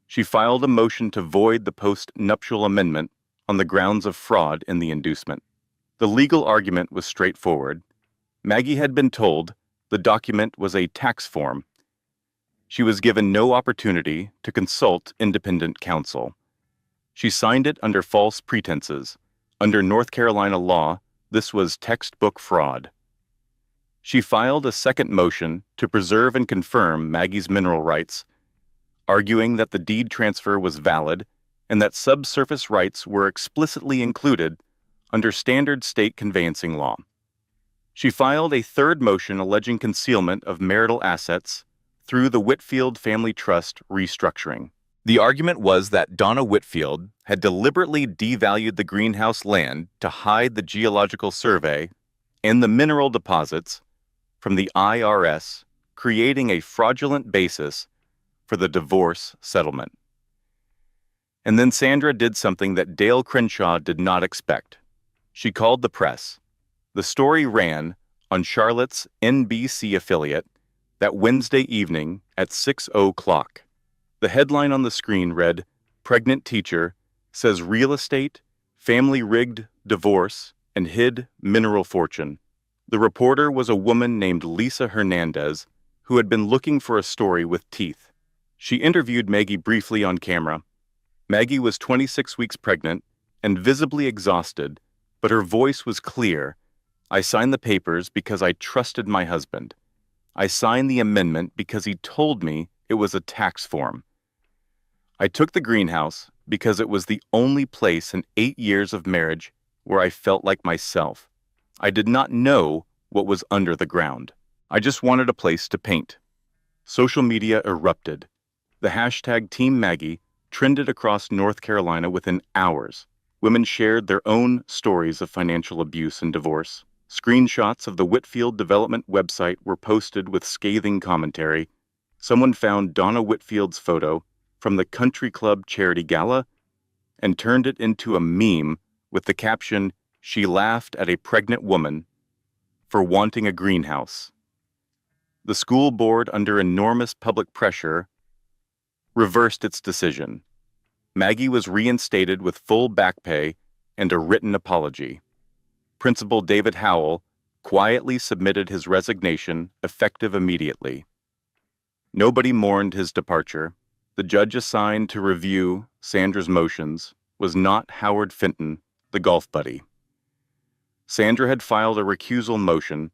She filed a motion to void the post-nuptial amendment on the grounds of fraud in the inducement. The legal argument was straightforward. Maggie had been told the document was a tax form. She was given no opportunity to consult independent counsel. She signed it under false pretenses. Under North Carolina law, this was textbook fraud. She filed a second motion to preserve and confirm Maggie's mineral rights, arguing that the deed transfer was valid and that subsurface rights were explicitly included under standard state conveyancing law. She filed a third motion alleging concealment of marital assets through the Whitfield Family Trust restructuring. The argument was that Donna Whitfield had deliberately devalued the greenhouse land to hide the geological survey and the mineral deposits from the IRS, creating a fraudulent basis for the divorce settlement. And then Sandra did something that Dale Crenshaw did not expect. She called the press. The story ran on Charlotte's NBC affiliate that Wednesday evening at 6:00. The headline on the screen read, "Pregnant Teacher Says Real Estate, Family Rigged Divorce, and Hid Mineral Fortune." The reporter was a woman named Lisa Hernandez, who had been looking for a story with teeth. She interviewed Maggie briefly on camera. Maggie was 26 weeks pregnant and visibly exhausted, but her voice was clear. I signed the papers because I trusted my husband. I signed the amendment because he told me it was a tax form. I took the greenhouse because it was the only place in 8 years of marriage where I felt like myself. I did not know what was under the ground. I just wanted a place to paint. Social media erupted. The hashtag Team Maggie trended across North Carolina within hours. Women shared their own stories of financial abuse and divorce. Screenshots of the Whitfield Development website were posted with scathing commentary. Someone found Donna Whitfield's photo from the Country Club charity gala and turned it into a meme with the caption, "She laughed at a pregnant woman for wanting a greenhouse." The school board, under enormous public pressure, reversed its decision. Maggie was reinstated with full back pay and a written apology. Principal David Howell quietly submitted his resignation, effective immediately. Nobody mourned his departure. The judge assigned to review Sandra's motions was not Howard Fenton, the golf buddy. Sandra had filed a recusal motion,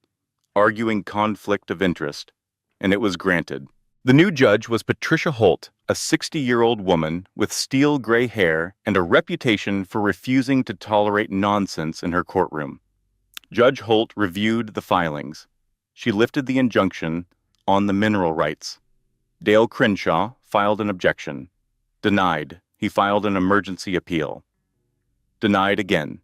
arguing conflict of interest, and it was granted. The new judge was Patricia Holt, a 60-year-old woman with steel gray hair and a reputation for refusing to tolerate nonsense in her courtroom. Judge Holt reviewed the filings. She lifted the injunction on the mineral rights. Dale Crenshaw filed an objection. Denied. He filed an emergency appeal. Denied again.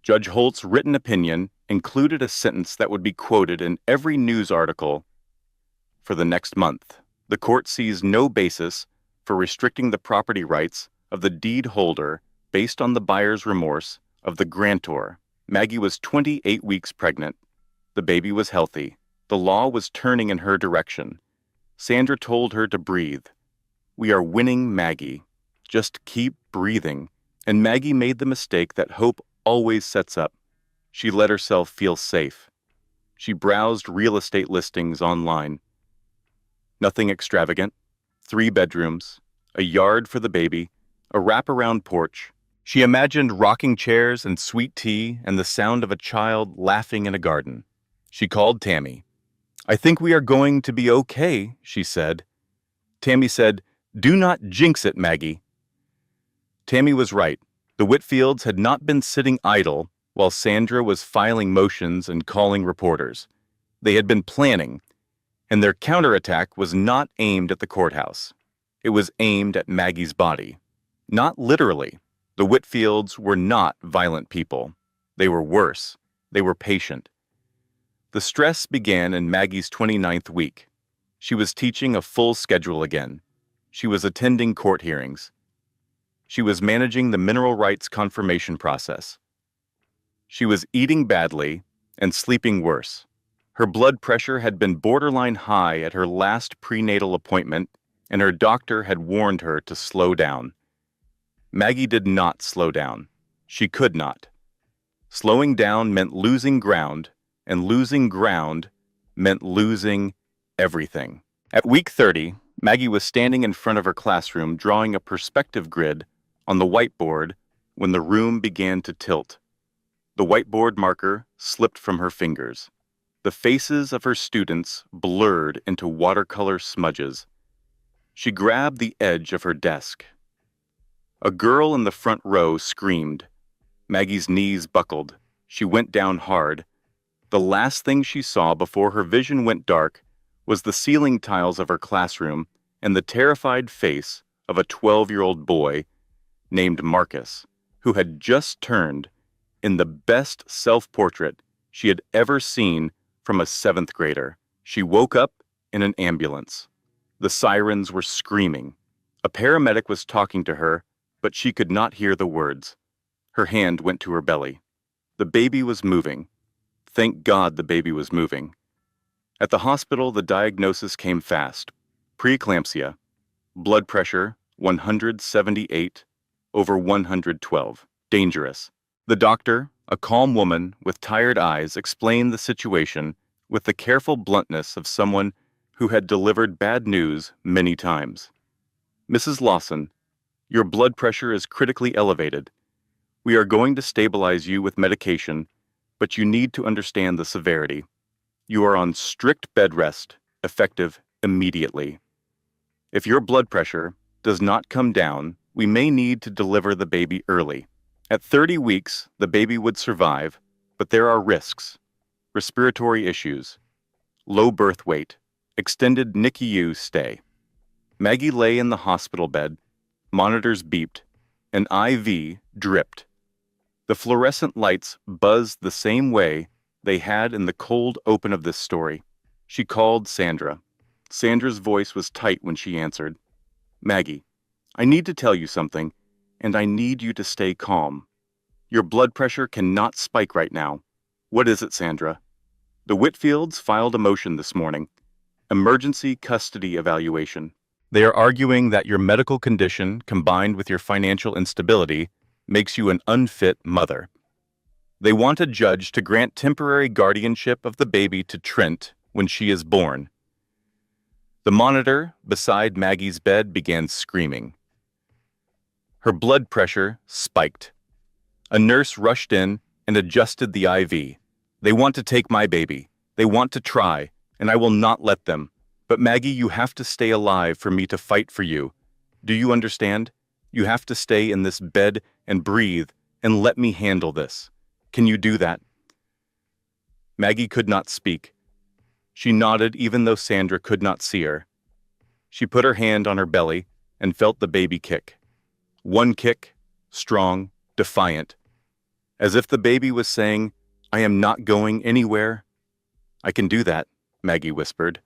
Judge Holt's written opinion included a sentence that would be quoted in every news article for the next month. The court sees no basis for restricting the property rights of the deed holder based on the buyer's remorse of the grantor. Maggie was 28 weeks pregnant. The baby was healthy. The law was turning in her direction. Sandra told her to breathe. "We are winning, Maggie. Just keep breathing." And Maggie made the mistake that hope always sets up. She let herself feel safe. She browsed real estate listings online. Nothing extravagant. 3 bedrooms, a yard for the baby, a wraparound porch. She imagined rocking chairs and sweet tea and the sound of a child laughing in a garden. She called Tammy. "I think we are going to be okay," she said. Tammy said, "Do not jinx it, Maggie." Tammy was right. The Whitfields had not been sitting idle while Sandra was filing motions and calling reporters. They had been planning, and their counterattack was not aimed at the courthouse. It was aimed at Maggie's body. Not literally. The Whitfields were not violent people. They were worse. They were patient. The stress began in Maggie's 29th week. She was teaching a full schedule again. She was attending court hearings. She was managing the mineral rights confirmation process. She was eating badly and sleeping worse. Her blood pressure had been borderline high at her last prenatal appointment, and her doctor had warned her to slow down. Maggie did not slow down. She could not. Slowing down meant losing ground, and losing ground meant losing everything. At week 30, Maggie was standing in front of her classroom drawing a perspective grid on the whiteboard when the room began to tilt. The whiteboard marker slipped from her fingers. The faces of her students blurred into watercolor smudges. She grabbed the edge of her desk. A girl in the front row screamed. Maggie's knees buckled. She went down hard. The last thing she saw before her vision went dark was the ceiling tiles of her classroom and the terrified face of a 12-year-old boy named Marcus, who had just turned in the best self-portrait she had ever seen from a 7th grader. She woke up in an ambulance. The sirens were screaming. A paramedic was talking to her, but she could not hear the words. Her hand went to her belly. The baby was moving. Thank God the baby was moving. At the hospital, the diagnosis came fast. Preeclampsia. Blood pressure 178/112. Dangerous. The doctor, a calm woman with tired eyes, explained the situation with the careful bluntness of someone who had delivered bad news many times. "Mrs. Lawson, your blood pressure is critically elevated. We are going to stabilize you with medication, but you need to understand the severity. You are on strict bed rest, effective immediately. If your blood pressure does not come down, we may need to deliver the baby early. At 30 weeks, the baby would survive, but there are risks. Respiratory issues, low birth weight, extended NICU stay." Maggie lay in the hospital bed. Monitors beeped. An IV dripped. The fluorescent lights buzzed the same way they had in the cold open of this story. She called Sandra. Sandra's voice was tight when she answered. "Maggie, I need to tell you something, and I need you to stay calm. Your blood pressure cannot spike right now." "What is it, Sandra?" "The Whitfields filed a motion this morning. Emergency custody evaluation. They are arguing that your medical condition, combined with your financial instability, makes you an unfit mother. They want a judge to grant temporary guardianship of the baby to Trent when she is born." The monitor beside Maggie's bed began screaming. Her blood pressure spiked. A nurse rushed in and adjusted the IV. "They want to take my baby. They want to try, and I will not let them. But Maggie, you have to stay alive for me to fight for you. Do you understand? You have to stay in this bed and breathe and let me handle this. Can you do that?" Maggie could not speak. She nodded even though Sandra could not see her. She put her hand on her belly and felt the baby kick. One kick, strong, defiant, as if the baby was saying, "I am not going anywhere." "I can do that," Maggie whispered.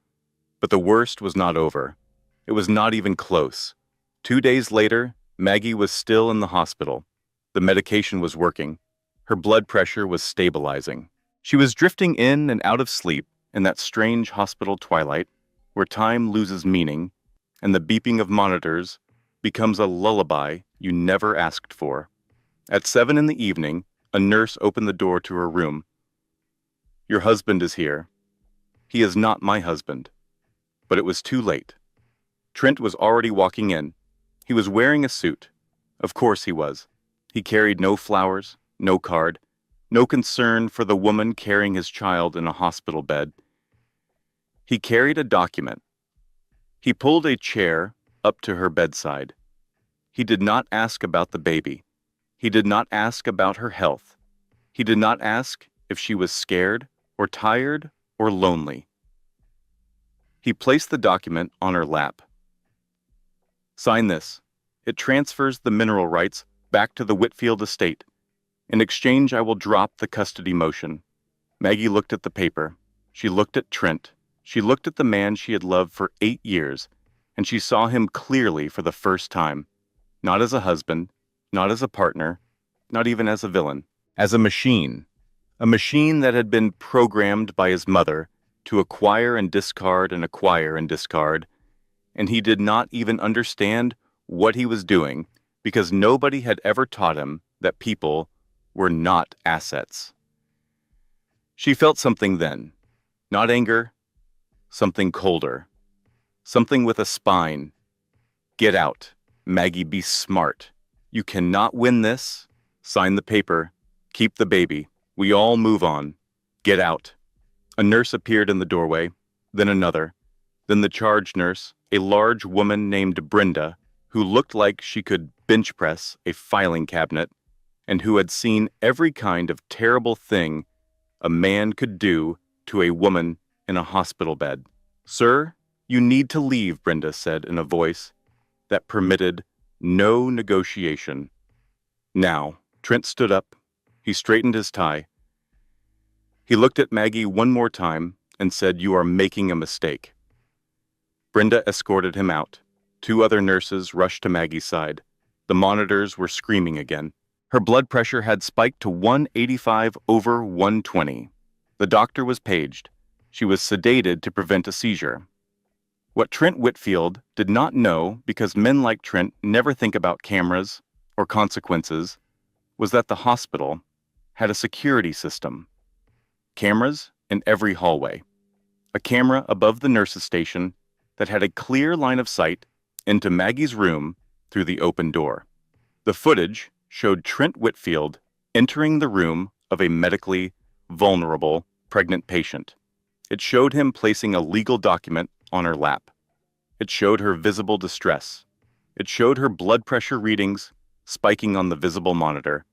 But the worst was not over. It was not even close. 2 days later, Maggie was still in the hospital. The medication was working. Her blood pressure was stabilizing. She was drifting in and out of sleep in that strange hospital twilight where time loses meaning and the beeping of monitors becomes a lullaby you never asked for. At 7 in the evening, a nurse opened the door to her room. "Your husband is here." "He is not my husband." But it was too late. Trent was already walking in. He was wearing a suit. Of course he was. He carried no flowers, no card, no concern for the woman carrying his child in a hospital bed. He carried a document. He pulled a chair up to her bedside. He did not ask about the baby. He did not ask about her health. He did not ask if she was scared or tired or lonely. He placed the document on her lap. "Sign this. It transfers the mineral rights back to the Whitfield estate. In exchange, I will drop the custody motion." Maggie looked at the paper. She looked at Trent. She looked at the man she had loved for 8 years, and she saw him clearly for the first time. Not as a husband, not as a partner, not even as a villain. As a machine. A machine that had been programmed by his mother to acquire and discard and acquire and discard, and he did not even understand what he was doing because nobody had ever taught him that people were not assets. She felt something then. Not anger, something colder. Something with a spine. "Get out. Maggie, be smart. You cannot win this. Sign the paper. Keep the baby. We all move on. Get out." A nurse appeared in the doorway, then another, then the charge nurse, a large woman named Brenda, who looked like she could bench press a filing cabinet, and who had seen every kind of terrible thing a man could do to a woman in a hospital bed. "Sir, you need to leave," Brenda said in a voice that permitted no negotiation. Now, Trent stood up. He straightened his tie. He looked at Maggie one more time and said, "You are making a mistake." Brenda escorted him out. 2 other nurses rushed to Maggie's side. The monitors were screaming again. Her blood pressure had spiked to 185/120. The doctor was paged. She was sedated to prevent a seizure. What Trent Whitfield did not know, because men like Trent never think about cameras or consequences, was that the hospital had a security system. Cameras in every hallway. A camera above the nurse's station that had a clear line of sight into Maggie's room through the open door. The footage showed Trent Whitfield entering the room of a medically vulnerable pregnant patient. It showed him placing a legal document on her lap. It showed her visible distress. It showed her blood pressure readings spiking on the visible monitor.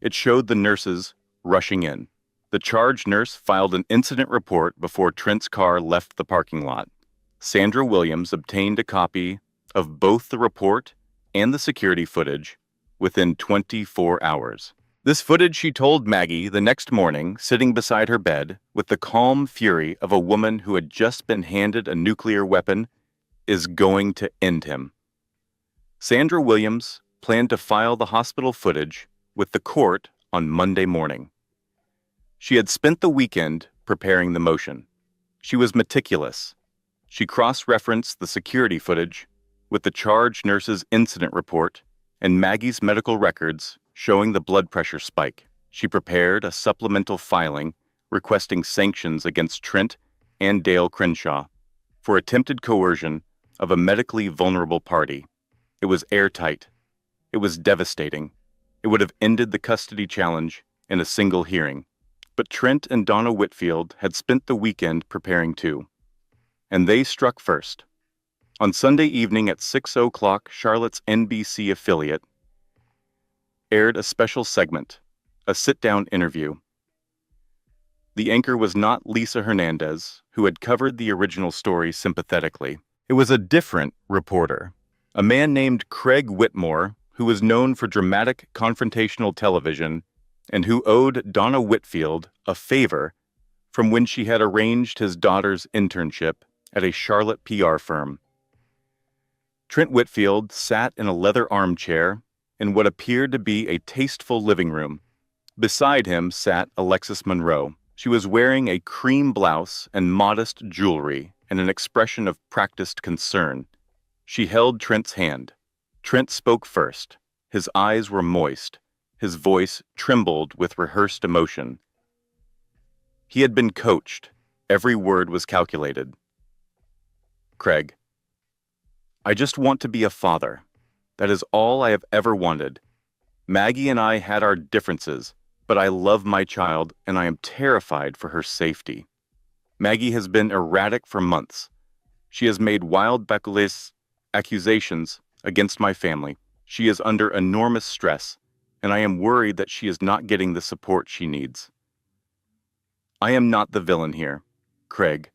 It showed the nurses rushing in. The charge nurse filed an incident report before Trent's car left the parking lot. Sandra Williams obtained a copy of both the report and the security footage within 24 hours. This footage she told Maggie the next morning, sitting beside her bed with the calm fury of a woman who had just been handed a nuclear weapon, is going to end him. Sandra Williams planned to file the hospital footage with the court on Monday morning. She had spent the weekend preparing the motion. She was meticulous. She cross-referenced the security footage with the charge nurse's incident report and Maggie's medical records showing the blood pressure spike. She prepared a supplemental filing requesting sanctions against Trent and Dale Crenshaw for attempted coercion of a medically vulnerable party. It was airtight. It was devastating. It would have ended the custody challenge in a single hearing. But Trent and Donna Whitfield had spent the weekend preparing too. And they struck first. On Sunday evening at 6:00, Charlotte's NBC affiliate aired a special segment, a sit-down interview. The anchor was not Lisa Hernandez, who had covered the original story sympathetically. It was a different reporter, a man named Craig Whitmore, who was known for dramatic confrontational television and who owed Donna Whitfield a favor from when she had arranged his daughter's internship at a Charlotte PR firm. Trent Whitfield sat in a leather armchair in what appeared to be a tasteful living room. Beside him sat Alexis Monroe. She was wearing a cream blouse and modest jewelry and an expression of practiced concern. She held Trent's hand. Trent spoke first. His eyes were moist. His voice trembled with rehearsed emotion. He had been coached. Every word was calculated. Craig, I just want to be a father. That is all I have ever wanted. Maggie and I had our differences, but I love my child and I am terrified for her safety. Maggie has been erratic for months. She has made wild baculous accusations against my family. She is under enormous stress, and I am worried that she is not getting the support she needs. I am not the villain here, Craig.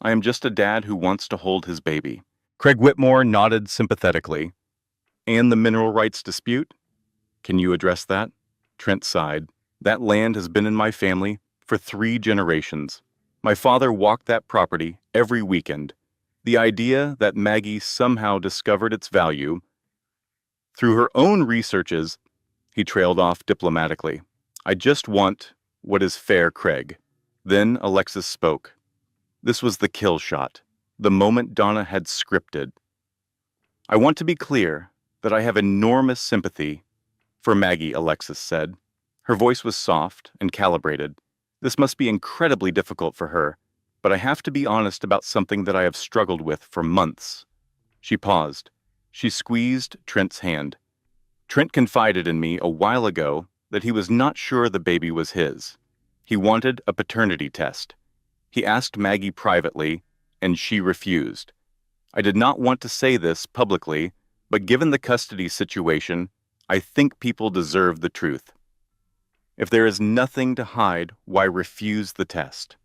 I am just a dad who wants to hold his baby. Craig Whitmore nodded sympathetically. And the mineral rights dispute? Can you address that? Trent sighed. That land has been in my family for 3 generations. My father walked that property every weekend. The idea that Maggie somehow discovered its value through her own researches, he trailed off diplomatically. I just want what is fair, Craig. Then Alexis spoke. This was the kill shot, the moment Donna had scripted. I want to be clear that I have enormous sympathy for Maggie, Alexis said. Her voice was soft and calibrated. This must be incredibly difficult for her, but I have to be honest about something that I have struggled with for months. She paused. She squeezed Trent's hand. Trent confided in me a while ago that he was not sure the baby was his. He wanted a paternity test. He asked Maggie privately, and she refused. I did not want to say this publicly, but given the custody situation, I think people deserve the truth. If there is nothing to hide, why refuse the test?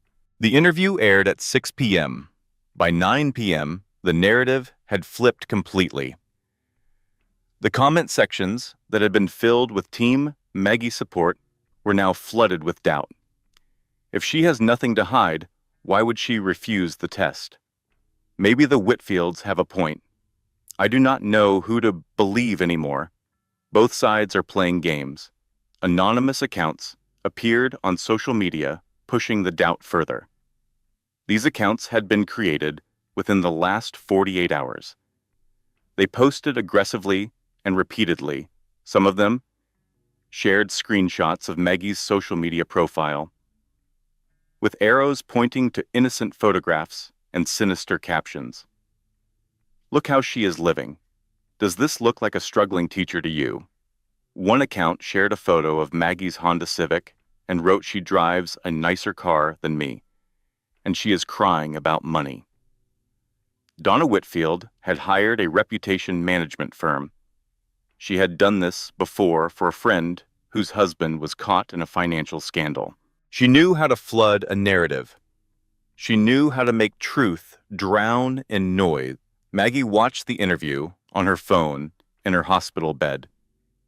The interview aired at 6 p.m. By 9 p.m., the narrative had flipped completely. The comment sections that had been filled with Team Maggie support were now flooded with doubt. If she has nothing to hide, why would she refuse the test? Maybe the Whitfields have a point. I do not know who to believe anymore. Both sides are playing games. Anonymous accounts appeared on social media, pushing the doubt further. These accounts had been created within the last 48 hours. They posted aggressively and repeatedly. Some of them shared screenshots of Maggie's social media profile, with arrows pointing to innocent photographs and sinister captions. Look how she is living. Does this look like a struggling teacher to you? One account shared a photo of Maggie's Honda Civic and wrote she drives a nicer car than me, and she is crying about money. Donna Whitfield had hired a reputation management firm. She had done this before for a friend whose husband was caught in a financial scandal. She knew how to flood a narrative. She knew how to make truth drown in noise. Maggie watched the interview on her phone in her hospital bed.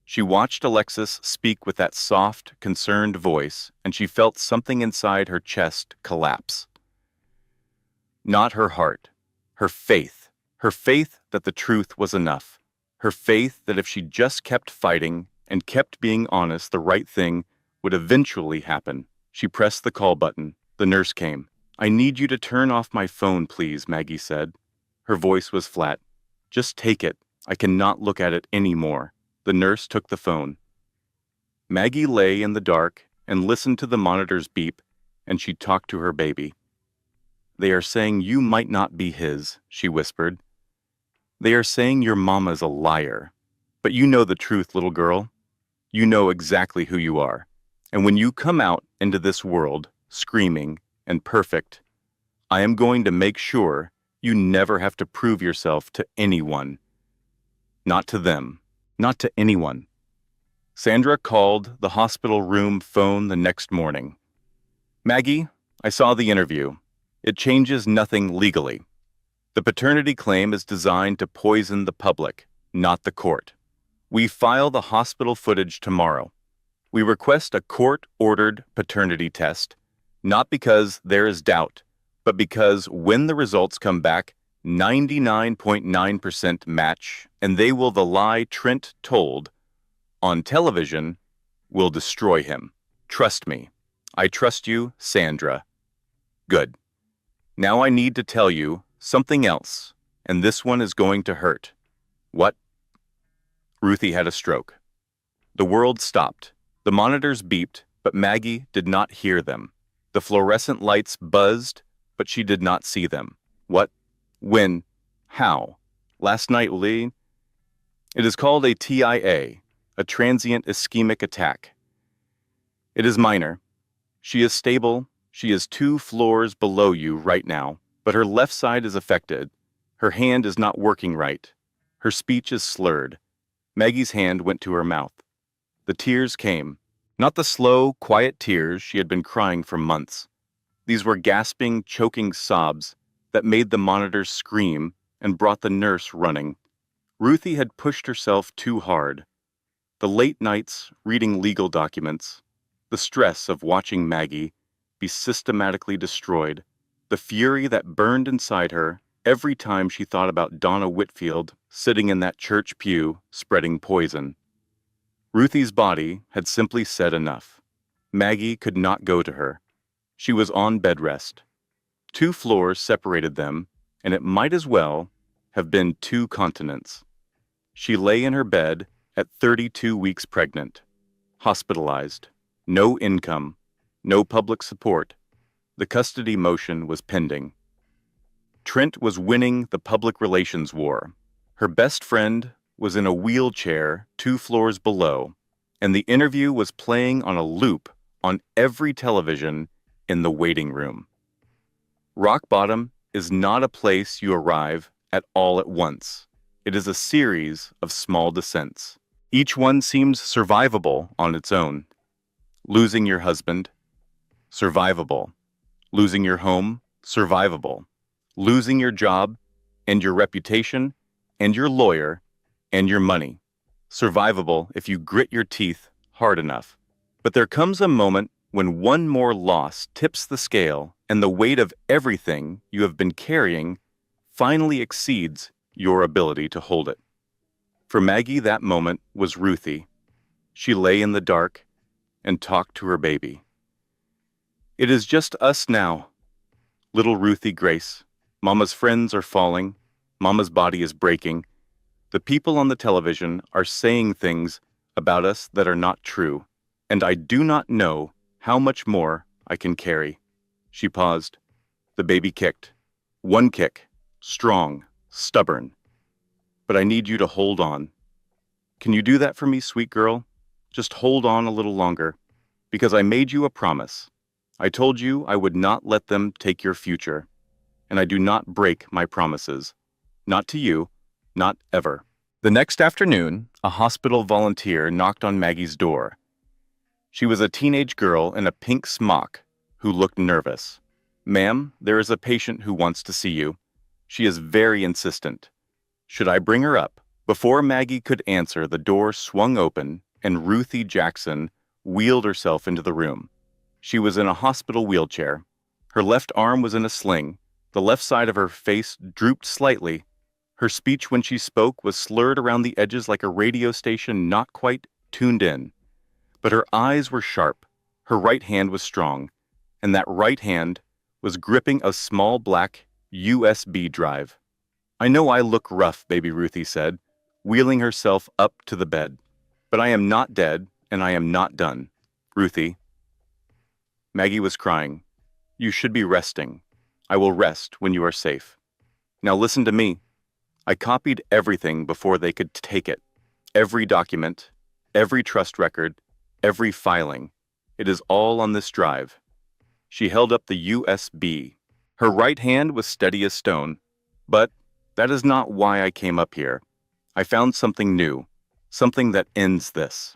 She watched Alexis speak with that soft, concerned voice, and she felt something inside her chest collapse. Not her heart, her faith that the truth was enough, her faith that if she just kept fighting and kept being honest, the right thing would eventually happen. She pressed the call button. The nurse came. I need you to turn off my phone, please, Maggie said. Her voice was flat. Just take it. I cannot look at it anymore. The nurse took the phone. Maggie lay in the dark and listened to the monitor's beep, and she talked to her baby. They are saying you might not be his, she whispered. They are saying your mama's a liar. But you know the truth, little girl. You know exactly who you are. And when you come out into this world, screaming and perfect, I am going to make sure you never have to prove yourself to anyone. Not to them. Not to anyone. Sandra called the hospital room phone the next morning. Maggie, I saw the interview. It changes nothing legally. The paternity claim is designed to poison the public, not the court. We file the hospital footage tomorrow. We request a court-ordered paternity test, not because there is doubt, but because when the results come back, 99.9% match, and they will the lie Trent told on television will destroy him. Trust me. I trust you, Sandra. Good. Now I need to tell you something else, and this one is going to hurt. What? Ruthie had a stroke. The world stopped. The monitors beeped, but Maggie did not hear them. The fluorescent lights buzzed, but she did not see them. What? When? How? Last night, Lee? It is called a TIA, a transient ischemic attack. It is minor. She is stable. She is 2 floors below you right now, but her left side is affected. Her hand is not working right. Her speech is slurred. Maggie's hand went to her mouth. The tears came. Not the slow, quiet tears she had been crying for months. These were gasping, choking sobs that made the monitors scream and brought the nurse running. Ruthie had pushed herself too hard. The late nights reading legal documents, the stress of watching Maggie be systematically destroyed, the fury that burned inside her every time she thought about Donna Whitfield sitting in that church pew spreading poison. Ruthie's body had simply said enough. Maggie could not go to her. She was on bed rest. 2 floors separated them, and it might as well have been 2 continents. She lay in her bed at 32 weeks pregnant, hospitalized, no income, no public support. The custody motion was pending. Trent was winning the public relations war. Her best friend was in a wheelchair 2 floors below, and the interview was playing on a loop on every television in the waiting room. Rock bottom is not a place you arrive at all at once. It is a series of small descents. Each one seems survivable on its own. Losing your husband, survivable. Losing your home, survivable. Losing your job and your reputation and your lawyer and your money, survivable if you grit your teeth hard enough. But there comes a moment when one more loss tips the scale and the weight of everything you have been carrying finally exceeds your ability to hold it. For Maggie, that moment was Ruthie. She lay in the dark and talked to her baby. It is just us now. Little Ruthie Grace. Mama's friends are falling. Mama's body is breaking. The people on the television are saying things about us that are not true, and I do not know how much more I can carry. She paused. The baby kicked. One kick. Strong. Stubborn. But I need you to hold on. Can you do that for me, sweet girl? Just hold on a little longer, because I made you a promise. I told you I would not let them take your future, and I do not break my promises. Not to you, not ever. The next afternoon, a hospital volunteer knocked on Maggie's door. She was a teenage girl in a pink smock who looked nervous. Ma'am, there is a patient who wants to see you. She is very insistent. Should I bring her up? Before Maggie could answer, the door swung open and Ruthie Jackson wheeled herself into the room. She was in a hospital wheelchair. Her left arm was in a sling. The left side of her face drooped slightly. Her speech when she spoke was slurred around the edges like a radio station not quite tuned in. But her eyes were sharp. Her right hand was strong. And that right hand was gripping a small black USB drive. I know I look rough, baby Ruthie said, wheeling herself up to the bed. But I am not dead, and I am not done. Ruthie. Maggie was crying. You should be resting. I will rest when you are safe. Now listen to me. I copied everything before they could take it. Every document, every trust record, every filing. It is all on this drive. She held up the USB. Her right hand was steady as stone. But that is not why I came up here. I found something new, something that ends this.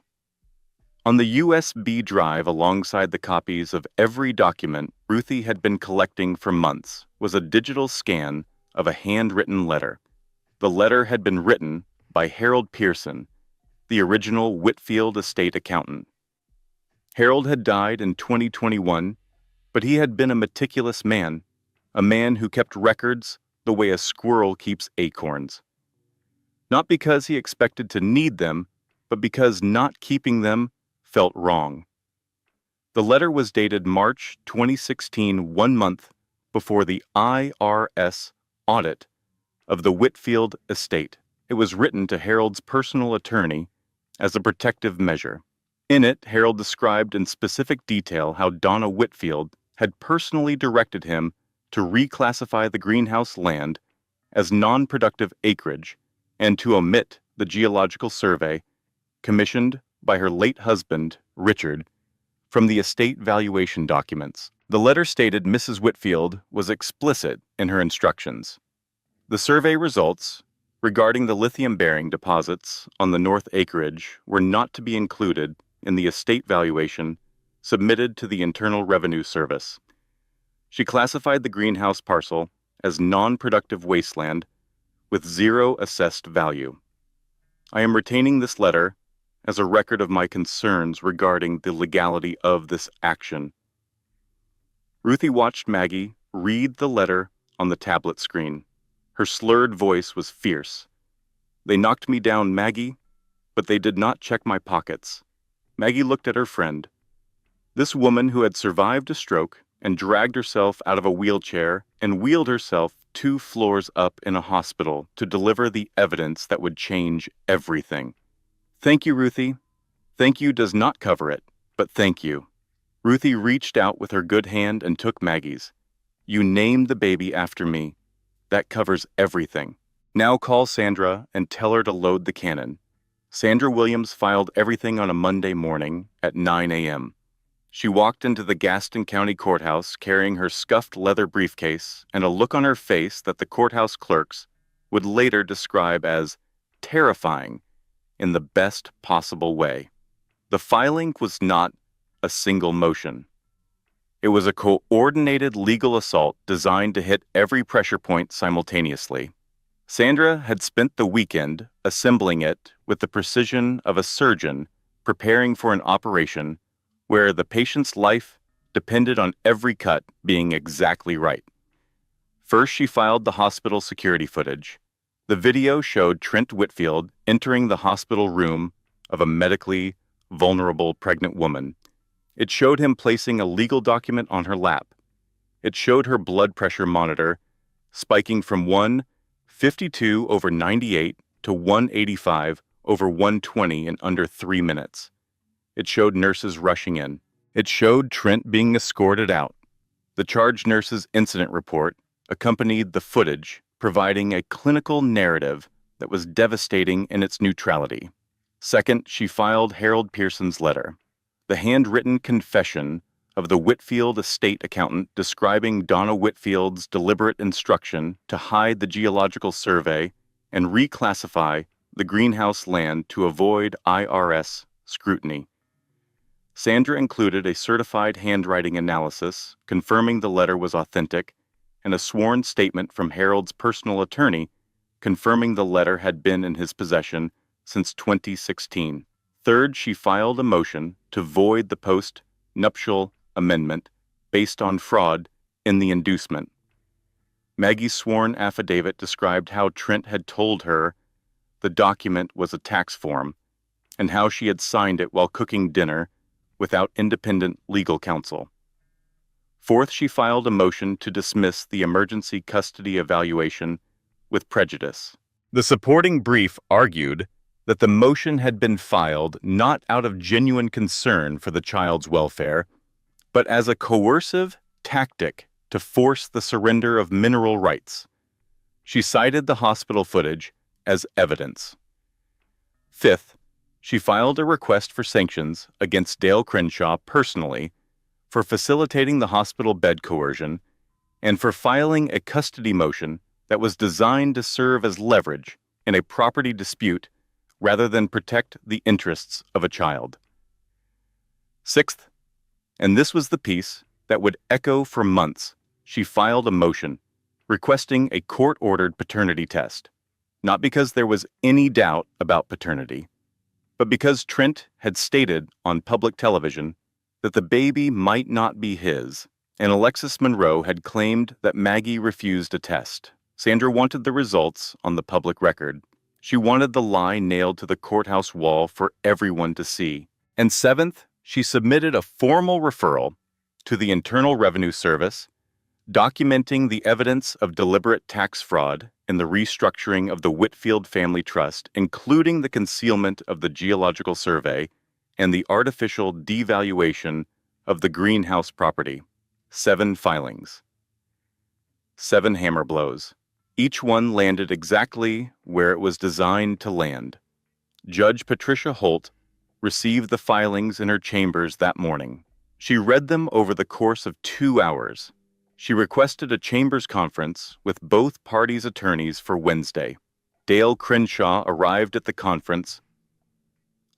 On the USB drive alongside the copies of every document Ruthie had been collecting for months was a digital scan of a handwritten letter. The letter had been written by Harold Pearson, the original Whitfield estate accountant. Harold had died in 2021, but he had been a meticulous man, a man who kept records the way a squirrel keeps acorns. Not because he expected to need them, but because not keeping them felt wrong. The letter was dated March 2016, 1 month before the IRS audit of the Whitfield estate. It was written to Harold's personal attorney as a protective measure. In it, Harold described in specific detail how Donna Whitfield had personally directed him to reclassify the greenhouse land as non-productive acreage and to omit the geological survey commissioned by her late husband, Richard, from the estate valuation documents. The letter stated Mrs. Whitfield was explicit in her instructions. The survey results regarding the lithium-bearing deposits on the north acreage were not to be included in the estate valuation submitted to the Internal Revenue Service. She classified the greenhouse parcel as non-productive wasteland with zero assessed value. I am retaining this letter as a record of my concerns regarding the legality of this action. Ruthie watched Maggie read the letter on the tablet screen. Her slurred voice was fierce. They knocked me down, Maggie, but they did not check my pockets. Maggie looked at her friend. This woman who had survived a stroke and dragged herself out of a wheelchair and wheeled herself 2 floors up in a hospital to deliver the evidence that would change everything. Thank you, Ruthie. Thank you does not cover it, but thank you. Ruthie reached out with her good hand and took Maggie's. You named the baby after me. That covers everything. Now call Sandra and tell her to load the cannon. Sandra Williams filed everything on a Monday morning at 9 a.m. She walked into the Gaston County Courthouse carrying her scuffed leather briefcase and a look on her face that the courthouse clerks would later describe as terrifying in the best possible way. The filing was not a single motion. It was a coordinated legal assault designed to hit every pressure point simultaneously. Sandra had spent the weekend assembling it with the precision of a surgeon preparing for an operation where the patient's life depended on every cut being exactly right. First, she filed the hospital security footage. The video showed Trent Whitfield entering the hospital room of a medically vulnerable pregnant woman. It showed him placing a legal document on her lap. It showed her blood pressure monitor spiking from 152/98 to 185/120 in under 3 minutes. It showed nurses rushing in. It showed Trent being escorted out. The charge nurse's incident report accompanied the footage, providing a clinical narrative that was devastating in its neutrality. Second, she filed Harold Pearson's letter, the handwritten confession of the Whitfield estate accountant describing Donna Whitfield's deliberate instruction to hide the geological survey and reclassify the greenhouse land to avoid IRS scrutiny. Sandra included a certified handwriting analysis confirming the letter was authentic and a sworn statement from Harold's personal attorney confirming the letter had been in his possession since 2016. Third, she filed a motion to void the post-nuptial amendment based on fraud in the inducement. Maggie's sworn affidavit described how Trent had told her the document was a tax form and how she had signed it while cooking dinner without independent legal counsel. Fourth, she filed a motion to dismiss the emergency custody evaluation with prejudice. The supporting brief argued that the motion had been filed not out of genuine concern for the child's welfare, but as a coercive tactic to force the surrender of mineral rights. She cited the hospital footage as evidence. Fifth, she filed a request for sanctions against Dale Crenshaw personally for facilitating the hospital bed coercion and for filing a custody motion that was designed to serve as leverage in a property dispute rather than protect the interests of a child. Sixth, and this was the piece that would echo for months, she filed a motion requesting a court-ordered paternity test, not because there was any doubt about paternity, but because Trent had stated on public television that the baby might not be his, and Alexis Monroe had claimed that Maggie refused a test. Sandra wanted the results on the public record. She wanted the lie nailed to the courthouse wall for everyone to see. And seventh, She submitted a formal referral to the Internal Revenue Service documenting the evidence of deliberate tax fraud in the restructuring of the Whitfield Family Trust, including the concealment of the geological survey and the artificial devaluation of the greenhouse property. 7 filings. 7 hammer blows. Each one landed exactly where it was designed to land. Judge Patricia Holt received the filings in her chambers that morning. She read them over the course of 2 hours. She requested a chambers conference with both parties' attorneys for Wednesday. Dale Crenshaw arrived at the conference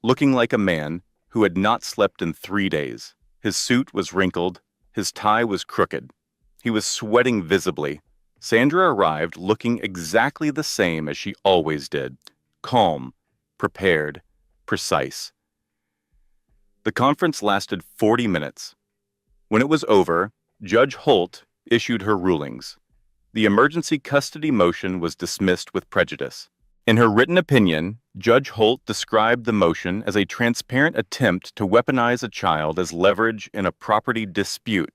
looking like a man who had not slept in 3 days. His suit was wrinkled, his tie was crooked. He was sweating visibly. Sandra arrived looking exactly the same as she always did, calm, prepared, precise. The conference lasted 40 minutes. When it was over, Judge Holt issued her rulings. The emergency custody motion was dismissed with prejudice. In her written opinion, Judge Holt described the motion as a transparent attempt to weaponize a child as leverage in a property dispute.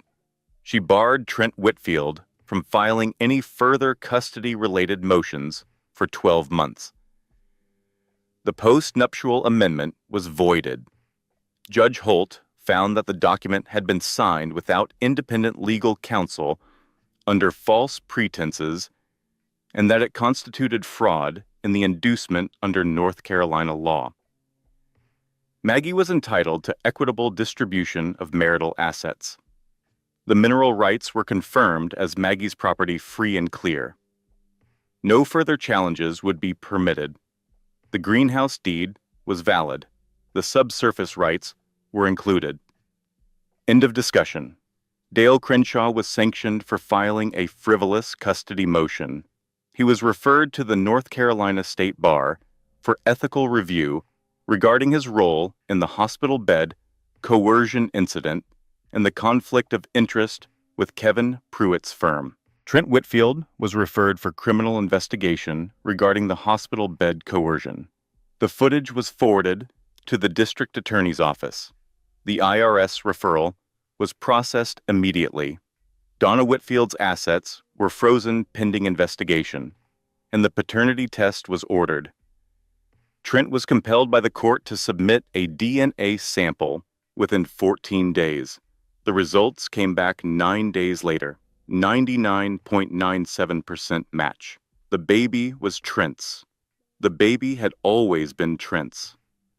She barred Trent Whitfield from filing any further custody-related motions for 12 months. The post-nuptial amendment was voided. Judge Holt found that the document had been signed without independent legal counsel under false pretenses and that it constituted fraud in the inducement under North Carolina law. Maggie was entitled to equitable distribution of marital assets. The mineral rights were confirmed as Maggie's property free and clear. No further challenges would be permitted. The greenhouse deed was valid. The subsurface rights were included. End of discussion. Dale Crenshaw was sanctioned for filing a frivolous custody motion. He was referred to the North Carolina State Bar for ethical review regarding his role in the hospital bed coercion incident and the conflict of interest with Kevin Pruitt's firm. Trent Whitfield was referred for criminal investigation regarding the hospital bed coercion. The footage was forwarded to the district attorney's office. The IRS referral was processed immediately. Donna Whitfield's assets were frozen pending investigation, and the paternity test was ordered. Trent was compelled by the court to submit a DNA sample within 14 days. The results came back 9 days later, 99.97% match. The baby was Trent's. The baby had always been Trent's.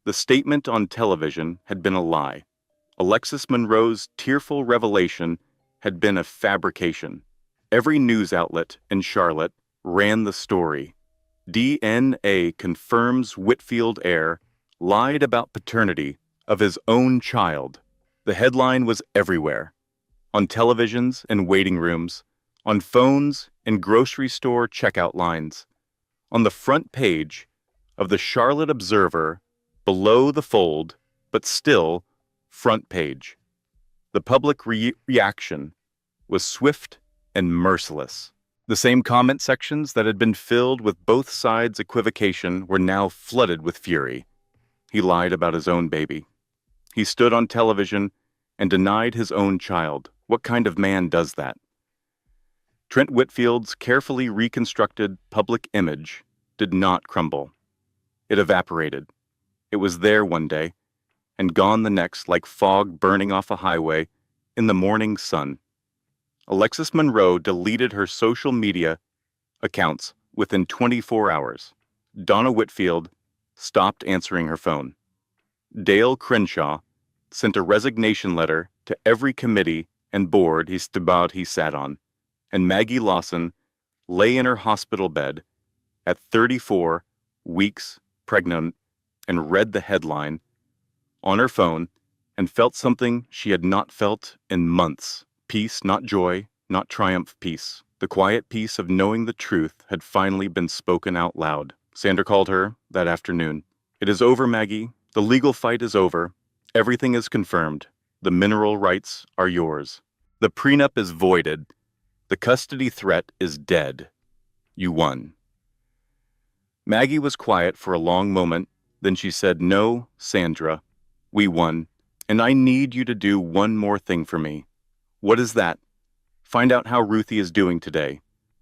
The statement on television had been a lie. Alexis Monroe's tearful revelation had been a fabrication. Every news outlet in Charlotte ran the story. DNA confirms Whitfield heir lied about paternity of his own child. The headline was everywhere. On televisions and waiting rooms, on phones and grocery store checkout lines, on the front page of the Charlotte Observer, below the fold, but still front page. The public reaction was swift and merciless. The same comment sections that had been filled with both sides' equivocation were now flooded with fury. He lied about his own baby. He stood on television and denied his own child. What kind of man does that? Trent Whitfield's carefully reconstructed public image did not crumble. It evaporated. It was there one day, and gone the next like fog burning off a highway in the morning sun. Alexis Monroe deleted her social media accounts within 24 hours. Donna Whitfield stopped answering her phone. Dale Crenshaw sent a resignation letter to every committee and board he sat on, and Maggie Lawson lay in her hospital bed at 34 weeks pregnant and read the headline on her phone and felt something she had not felt in months. Peace, not joy, not triumph, peace. The quiet peace of knowing the truth had finally been spoken out loud. Sandra called her that afternoon. "It is over, Maggie. The legal fight is over. Everything is confirmed. The mineral rights are yours. The prenup is voided. The custody threat is dead. You won." Maggie was quiet for a long moment. Then she said, "No, Sandra. We won, And I need you to do one more thing for me. What is that? Find out how Ruthie is doing today.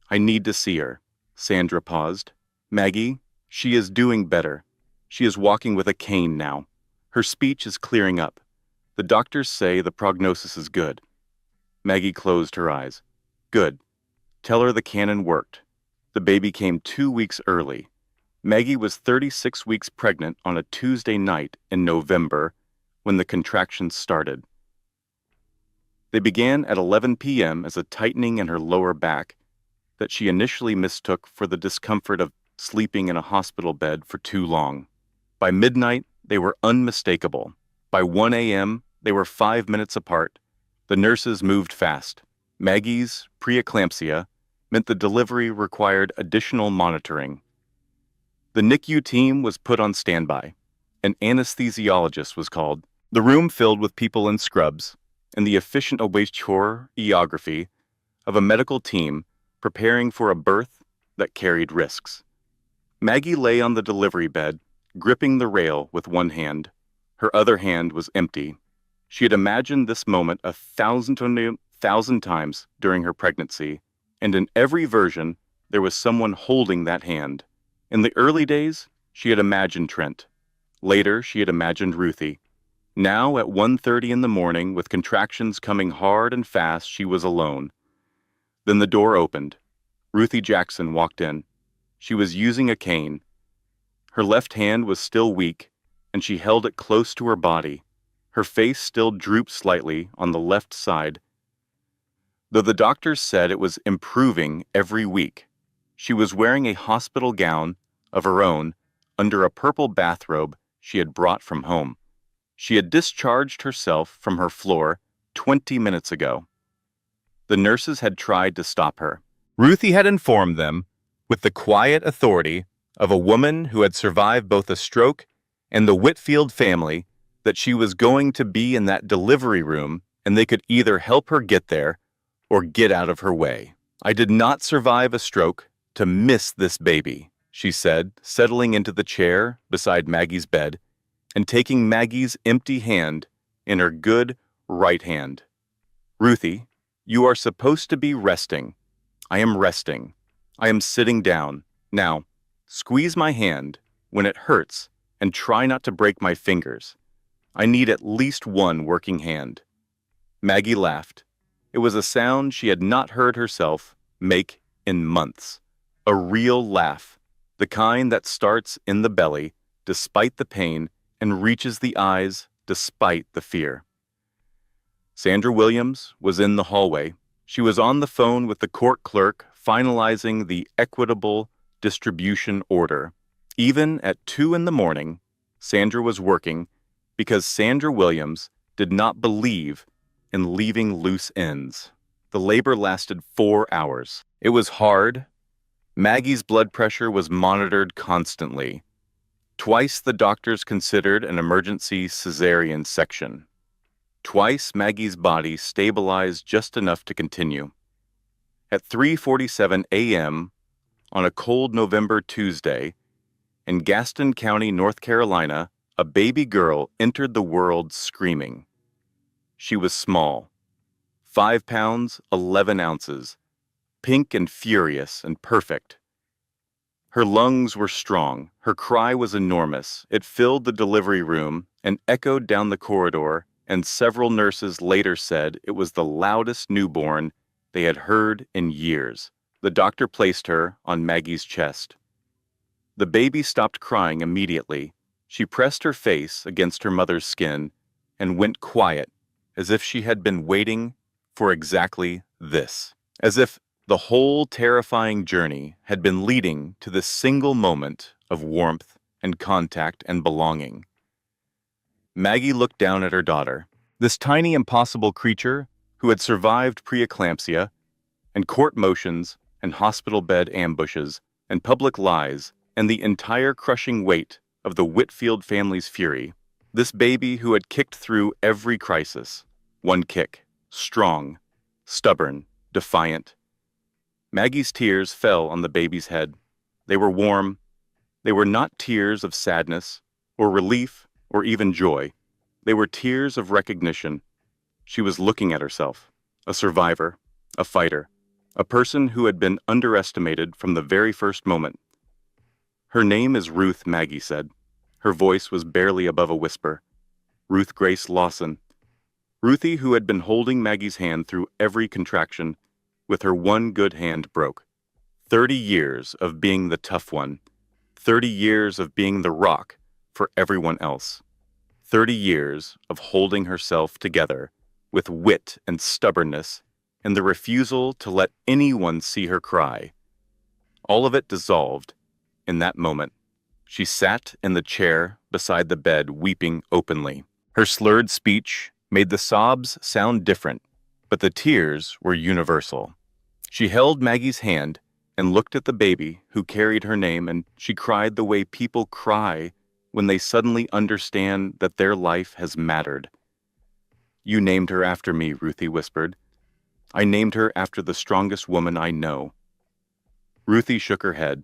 I need to see her. Sandra paused. Maggie, she is doing better. She is walking with a cane now. Her speech is clearing up. The doctors say the prognosis is good. Maggie closed her eyes. Good. Tell her the cannon worked. The baby came 2 weeks early. Maggie was 36 weeks pregnant on a Tuesday night in November when the contractions started. They began at 11 p.m. as a tightening in her lower back that she initially mistook for the discomfort of sleeping in a hospital bed for too long. By midnight, they were unmistakable. By 1 a.m., they were 5 minutes apart. The nurses moved fast. Maggie's preeclampsia meant the delivery required additional monitoring. The NICU team was put on standby. An anesthesiologist was called. The room filled with people in scrubs and the efficient choreography of a medical team preparing for a birth that carried risks. Maggie lay on the delivery bed, gripping the rail with one hand. Her other hand was empty. She had imagined this moment 1,000 times during her pregnancy, and in every version, there was someone holding that hand. In the early days, she had imagined Trent. Later, she had imagined Ruthie. Now, at 1:30 in the morning, with contractions coming hard and fast, she was alone. Then the door opened. Ruthie Jackson walked in. She was using a cane. Her left hand was still weak, and she held it close to her body. Her face still drooped slightly on the left side. Though the doctors said it was improving every week, she was wearing a hospital gown of her own under a purple bathrobe she had brought from home. She had discharged herself from her floor 20 minutes ago. The nurses had tried to stop her. Ruthie had informed them, with the quiet authority of a woman who had survived both a stroke and the Whitfield family, that she was going to be in that delivery room and they could either help her get there or get out of her way. I did not survive a stroke to miss this baby, she said, settling into the chair beside Maggie's bed and taking Maggie's empty hand in her good right hand. Ruthie, you are supposed to be resting. I am resting. I am sitting down. Now, squeeze my hand when it hurts and try not to break my fingers. I need at least one working hand. Maggie laughed. It was a sound she had not heard herself make in months. A real laugh, the kind that starts in the belly, despite the pain, and reaches the eyes, despite the fear. Sandra Williams was in the hallway. She was on the phone with the court clerk finalizing the equitable distribution order. Even at 2 in the morning, Sandra was working because Sandra Williams did not believe in leaving loose ends. The labor lasted 4 hours. It was hard. Maggie's blood pressure was monitored constantly. Twice the doctors considered an emergency cesarean section. Twice Maggie's body stabilized just enough to continue. At 3:47 a.m. on a cold November Tuesday, in Gaston County, North Carolina, a baby girl entered the world screaming. She was small, 5 pounds, 11 ounces, pink and furious and perfect. Her lungs were strong. Her cry was enormous. It filled the delivery room and echoed down the corridor, and several nurses later said it was the loudest newborn they had heard in years. The doctor placed her on Maggie's chest. The baby stopped crying immediately. She pressed her face against her mother's skin and went quiet, as if she had been waiting for exactly this. As if the whole terrifying journey had been leading to this single moment of warmth and contact and belonging. Maggie looked down at her daughter, this tiny impossible creature who had survived preeclampsia and court motions and hospital bed ambushes and public lies and the entire crushing weight of the Whitfield family's fury. This baby who had kicked through every crisis. One kick, strong, stubborn, defiant. Maggie's tears fell on the baby's head. They were warm. They were not tears of sadness or relief or even joy. They were tears of recognition. She was looking at herself, a survivor, a fighter, a person who had been underestimated from the very first moment. Her name is Ruth, Maggie said. Her voice was barely above a whisper. Ruth Grace Lawson. Ruthie, who had been holding Maggie's hand through every contraction, with her one good hand broke. 30 years of being the tough one. 30 years of being the rock for everyone else. 30 years of holding herself together with wit and stubbornness and the refusal to let anyone see her cry. All of it dissolved in that moment. She sat in the chair beside the bed, weeping openly. Her slurred speech made the sobs sound different, but the tears were universal. She held Maggie's hand and looked at the baby who carried her name, and she cried the way people cry when they suddenly understand that their life has mattered. You named her after me, Ruthie whispered. I named her after the strongest woman I know. Ruthie shook her head.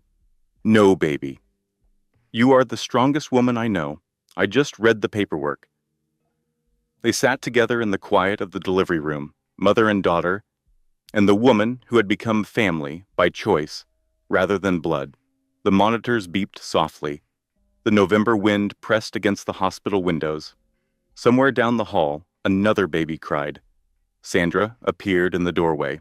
No, baby. You are the strongest woman I know. I just read the paperwork. They sat together in the quiet of the delivery room, mother and daughter, and the woman who had become family by choice rather than blood. The monitors beeped softly. The November wind pressed against the hospital windows. Somewhere down the hall, another baby cried. Sandra appeared in the doorway.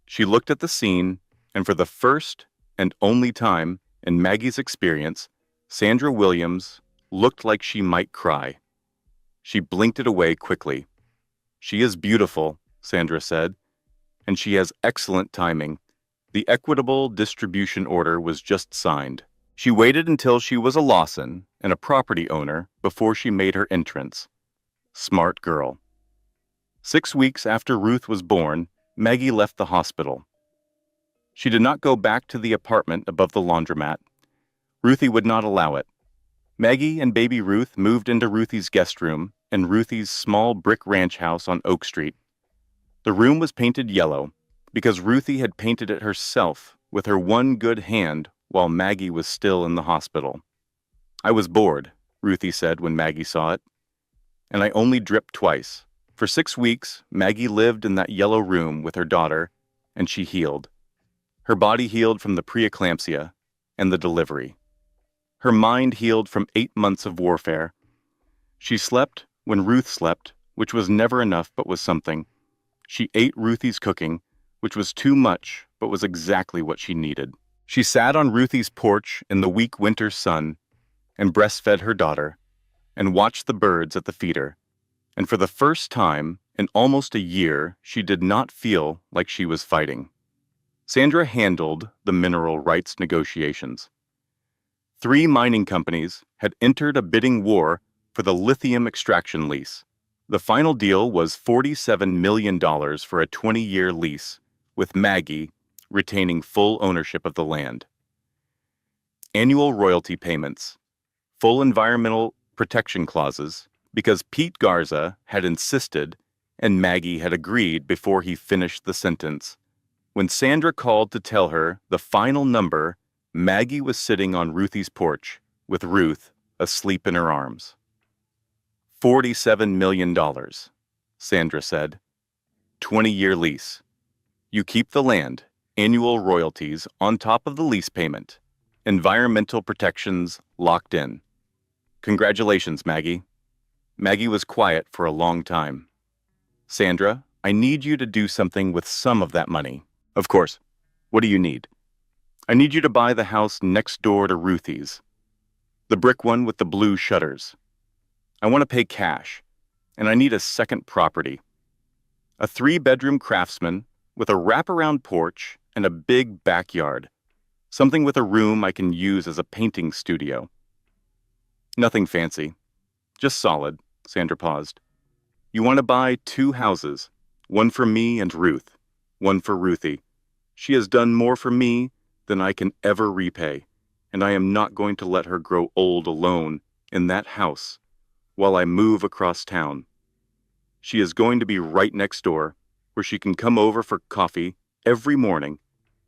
She looked at the scene, and for the first and only time in Maggie's experience, Sandra Williams looked like she might cry. She blinked it away quickly. She is beautiful, Sandra said, and she has excellent timing. The equitable distribution order was just signed. She waited until she was a Lawson and a property owner before she made her entrance. Smart girl. 6 weeks after Ruth was born, Maggie left the hospital. She did not go back to the apartment above the laundromat. Ruthie would not allow it. Maggie and baby Ruth moved into Ruthie's guest room in Ruthie's small brick ranch house on Oak Street. The room was painted yellow because Ruthie had painted it herself with her one good hand while Maggie was still in the hospital. I was bored, Ruthie said when Maggie saw it, and I only dripped twice. For 6 weeks, Maggie lived in that yellow room with her daughter, and she healed. Her body healed from the preeclampsia and the delivery. Her mind healed from 8 months of warfare. She slept when Ruth slept, which was never enough but was something. She ate Ruthie's cooking, which was too much but was exactly what she needed. She sat on Ruthie's porch in the weak winter sun and breastfed her daughter and watched the birds at the feeder. And for the first time in almost a year, she did not feel like she was fighting. Sandra handled the mineral rights negotiations. 3 mining companies had entered a bidding war for the lithium extraction lease. The final deal was $47 million for a 20-year lease, with Maggie retaining full ownership of the land. Annual royalty payments, full environmental protection clauses, because Pete Garza had insisted and Maggie had agreed before he finished the sentence. When Sandra called to tell her the final number, Maggie was sitting on Ruthie's porch with Ruth asleep in her arms. $47 million, Sandra said. 20-year lease. You keep the land, annual royalties on top of the lease payment. Environmental protections locked in. Congratulations, Maggie. Maggie was quiet for a long time. Sandra, I need you to do something with some of that money. Of course. What do you need? I need you to buy the house next door to Ruthie's. The brick one with the blue shutters. I want to pay cash, and I need a second property. A 3-bedroom craftsman with a wraparound porch and a big backyard. Something with a room I can use as a painting studio. Nothing fancy. Just solid, Sandra paused. You want to buy 2 houses, one for me and Ruth, one for Ruthie. She has done more for me than I can ever repay, and I am not going to let her grow old alone in that house while I move across town. She is going to be right next door, where she can come over for coffee every morning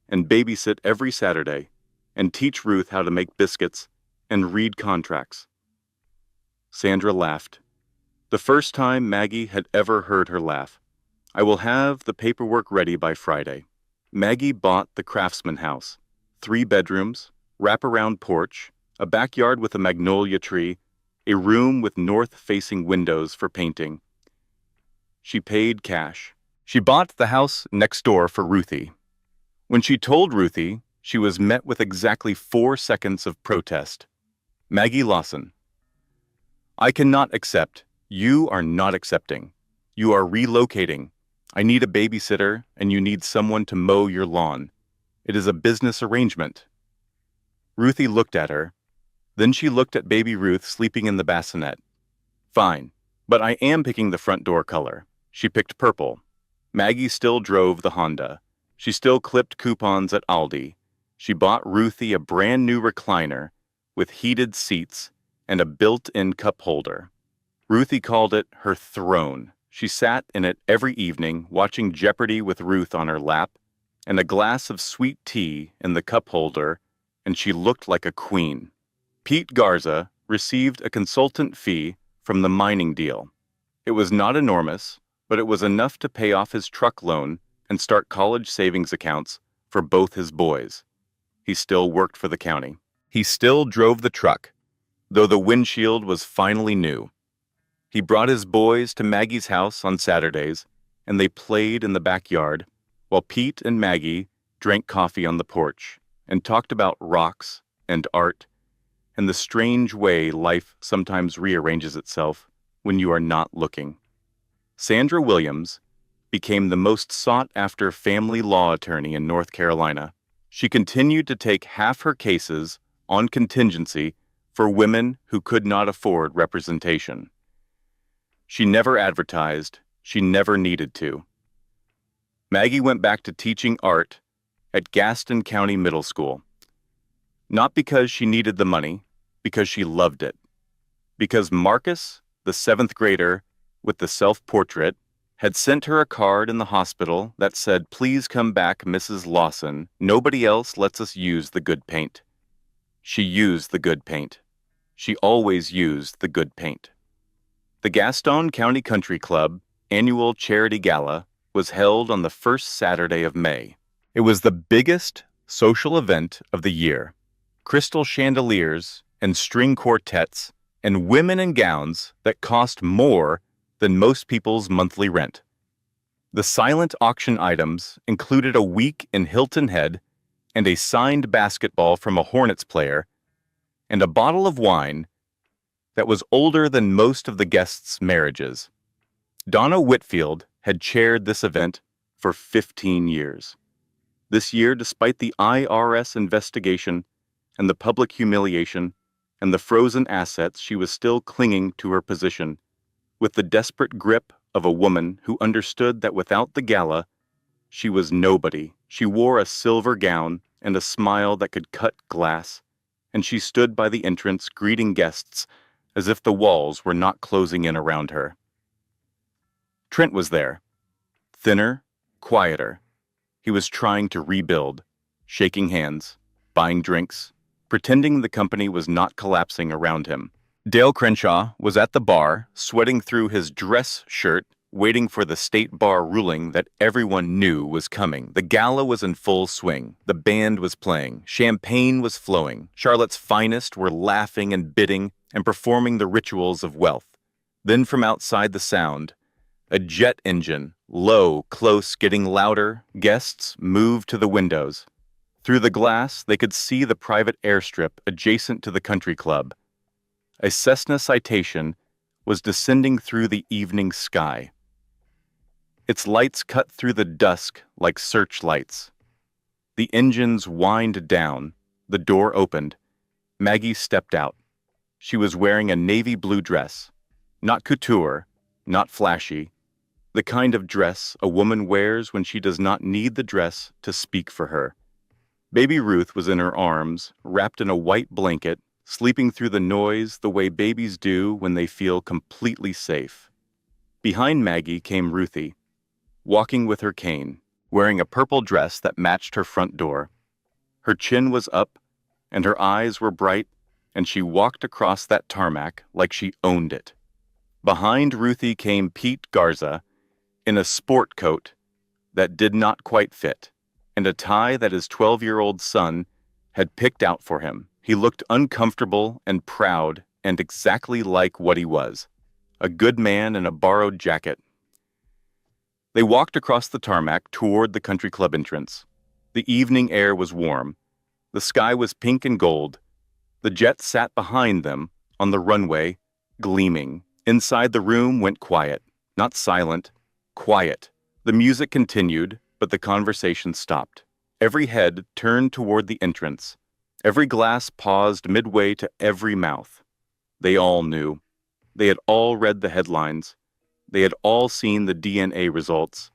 and babysit every Saturday and teach Ruth how to make biscuits and read contracts. Sandra laughed. The first time Maggie had ever heard her laugh. I will have the paperwork ready by Friday. Maggie bought the Craftsman house. 3 bedrooms, wraparound porch, a backyard with a magnolia tree, a room with north-facing windows for painting. She paid cash. She bought the house next door for Ruthie. When she told Ruthie, she was met with exactly 4 seconds of protest. Maggie Lawson. I cannot accept. You are not accepting. You are relocating. I need a babysitter, and you need someone to mow your lawn. It is a business arrangement. Ruthie looked at her. Then she looked at baby Ruth sleeping in the bassinet. Fine, but I am picking the front door color. She picked purple. Maggie still drove the Honda. She still clipped coupons at Aldi. She bought Ruthie a brand new recliner with heated seats and a built-in cup holder. Ruthie called it her throne. She sat in it every evening, watching Jeopardy with Ruth on her lap, and a glass of sweet tea in the cup holder, and she looked like a queen. Pete Garza received a consultant fee from the mining deal. It was not enormous, but it was enough to pay off his truck loan and start college savings accounts for both his boys. He still worked for the county. He still drove the truck, though the windshield was finally new. He brought his boys to Maggie's house on Saturdays, and they played in the backyard, while Pete and Maggie drank coffee on the porch and talked about rocks and art and the strange way life sometimes rearranges itself when you are not looking. Sandra Williams became the most sought-after family law attorney in North Carolina. She continued to take half her cases on contingency for women who could not afford representation. She never advertised. She never needed to. Maggie went back to teaching art at Gaston County Middle School. Not because she needed the money, because she loved it. Because Marcus, the 7th grader with the self-portrait, had sent her a card in the hospital that said, "Please come back, Mrs. Lawson. Nobody else lets us use the good paint." She used the good paint. She always used the good paint. The Gaston County Country Club annual charity gala was held on the first Saturday of May. It was the biggest social event of the year. Crystal chandeliers and string quartets and women in gowns that cost more than most people's monthly rent. The silent auction items included a week in Hilton Head and a signed basketball from a Hornets player and a bottle of wine that was older than most of the guests' marriages. Donna Whitfield had chaired this event for 15 years. This year, despite the IRS investigation and the public humiliation and the frozen assets, she was still clinging to her position with the desperate grip of a woman who understood that without the gala, she was nobody. She wore a silver gown and a smile that could cut glass, and she stood by the entrance greeting guests as if the walls were not closing in around her. Trent was there, thinner, quieter. He was trying to rebuild, shaking hands, buying drinks, pretending the company was not collapsing around him. Dale Crenshaw was at the bar, sweating through his dress shirt, waiting for the state bar ruling that everyone knew was coming. The gala was in full swing. The band was playing. Champagne was flowing. Charlotte's finest were laughing and bidding and performing the rituals of wealth. Then from outside the sound, a jet engine, low, close, getting louder, guests moved to the windows. Through the glass, they could see the private airstrip adjacent to the country club. A Cessna Citation was descending through the evening sky. Its lights cut through the dusk like searchlights. The engines whined down. The door opened. Maggie stepped out. She was wearing a navy blue dress. Not couture, not flashy. The kind of dress a woman wears when she does not need the dress to speak for her. Baby Ruth was in her arms, wrapped in a white blanket, sleeping through the noise the way babies do when they feel completely safe. Behind Maggie came Ruthie, walking with her cane, wearing a purple dress that matched her front door. Her chin was up, and her eyes were bright, and she walked across that tarmac like she owned it. Behind Ruthie came Pete Garza in a sport coat that did not quite fit and a tie that his 12-year-old son had picked out for him. He looked uncomfortable and proud and exactly like what he was, a good man in a borrowed jacket. They walked across the tarmac toward the country club entrance. The evening air was warm. The sky was pink and gold. The jet sat behind them on the runway, gleaming. Inside the room went quiet, not silent, quiet. The music continued, but the conversation stopped. Every head turned toward the entrance. Every glass paused midway to every mouth. They all knew. They had all read the headlines. They had all seen the DNA results.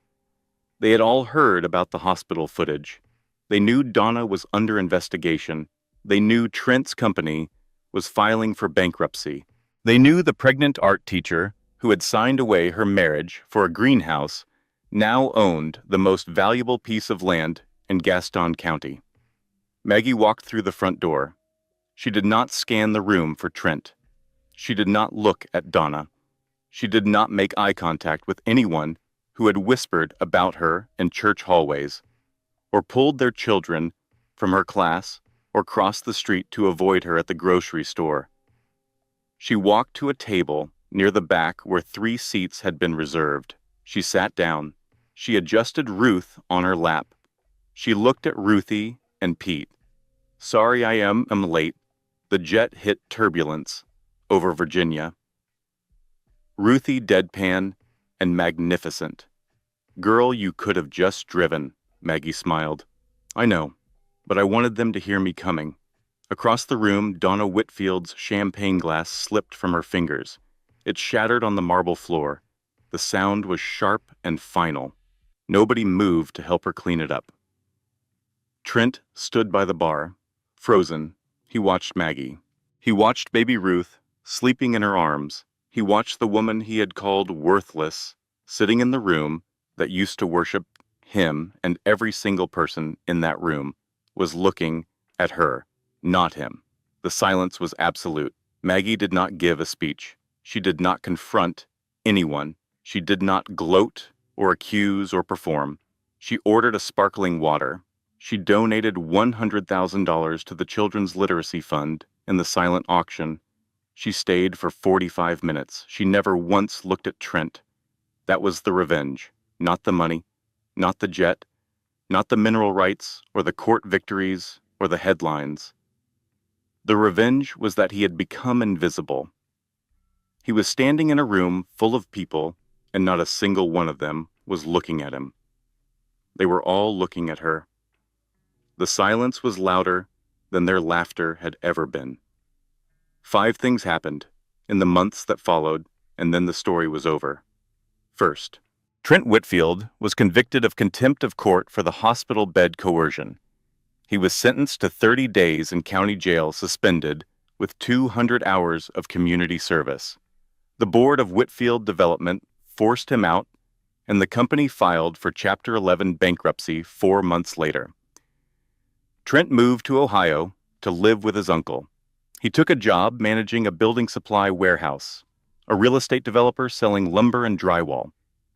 They had all heard about the hospital footage. They knew Donna was under investigation. They knew Trent's company was filing for bankruptcy. They knew the pregnant art teacher, who had signed away her marriage for a greenhouse, now owned the most valuable piece of land in Gaston County. Maggie walked through the front door. She did not scan the room for Trent. She did not look at Donna. She did not make eye contact with anyone who had whispered about her in church hallways, or pulled their children from her class, or crossed the street to avoid her at the grocery store. She walked to a table near the back where 3 seats had been reserved. She sat down. She adjusted Ruth on her lap. She looked at Ruthie and Pete. "Sorry I am late. The jet hit turbulence over Virginia." Ruthie deadpan and magnificent. "Girl, you could have just driven," Maggie smiled. "I know, but I wanted them to hear me coming." Across the room, Donna Whitfield's champagne glass slipped from her fingers. It shattered on the marble floor. The sound was sharp and final. Nobody moved to help her clean it up. Trent stood by the bar, frozen. He watched Maggie. He watched baby Ruth, sleeping in her arms. He watched the woman he had called worthless, sitting in the room that used to worship him, and every single person in that room was looking at her, not him. The silence was absolute. Maggie did not give a speech. She did not confront anyone. She did not gloat or accuse or perform. She ordered a sparkling water. She donated $100,000 to the Children's Literacy Fund in the silent auction. She stayed for 45 minutes. She never once looked at Trent. That was the revenge, not the money, not the jet, not the mineral rights or the court victories or the headlines. The revenge was that he had become invisible. He was standing in a room full of people, and not a single one of them was looking at him. They were all looking at her. The silence was louder than their laughter had ever been. 5 things happened in the months that followed, and then the story was over. First, Trent Whitfield was convicted of contempt of court for the hospital bed coercion. He was sentenced to 30 days in county jail suspended with 200 hours of community service. The board of Whitfield Development forced him out, and the company filed for Chapter 11 bankruptcy 4 months later. Trent moved to Ohio to live with his uncle. He took a job managing a building supply warehouse, a real estate developer selling lumber and drywall.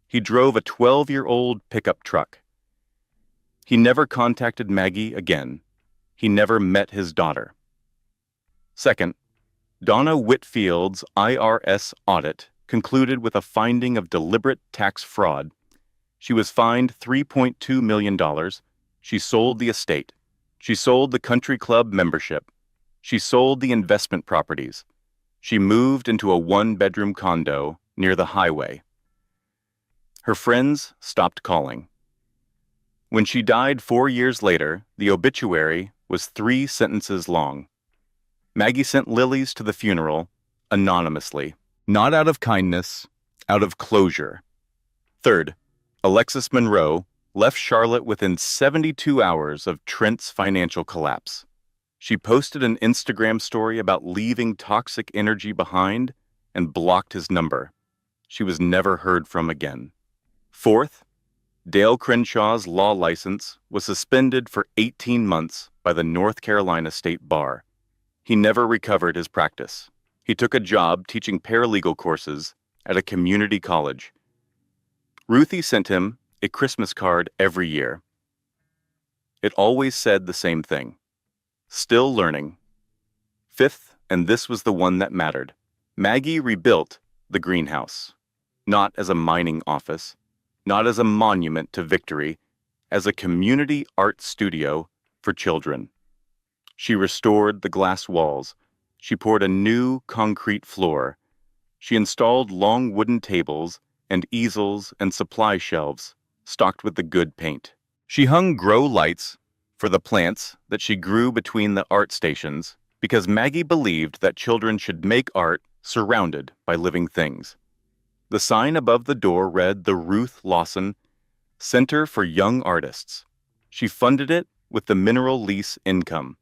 He drove a 12-year-old pickup truck. He never contacted Maggie again. He never met his daughter. Second, Donna Whitfield's IRS audit concluded with a finding of deliberate tax fraud. She was fined $3.2 million. She sold the estate. She sold the country club membership. She sold the investment properties. She moved into a 1-bedroom condo near the highway. Her friends stopped calling. When she died 4 years later, the obituary was 3 sentences long. Maggie sent lilies to the funeral anonymously, not out of kindness, out of closure. Third, Alexis Monroe left Charlotte within 72 hours of Trent's financial collapse. She posted an Instagram story about leaving toxic energy behind and blocked his number. She was never heard from again. Fourth, Dale Crenshaw's law license was suspended for 18 months by the North Carolina State Bar. He never recovered his practice. He took a job teaching paralegal courses at a community college. Ruthie sent him a Christmas card every year. It always said the same thing: still learning. Fifth, and this was the one that mattered, Maggie rebuilt the greenhouse, not as a mining office, not as a monument to victory, as a community art studio for children. She restored the glass walls. She poured a new concrete floor. She installed long wooden tables and easels and supply shelves stocked with the good paint. She hung grow lights for the plants that she grew between the art stations because Maggie believed that children should make art surrounded by living things. The sign above the door read the Ruth Lawson Center for Young Artists. She funded it with the mineral lease income.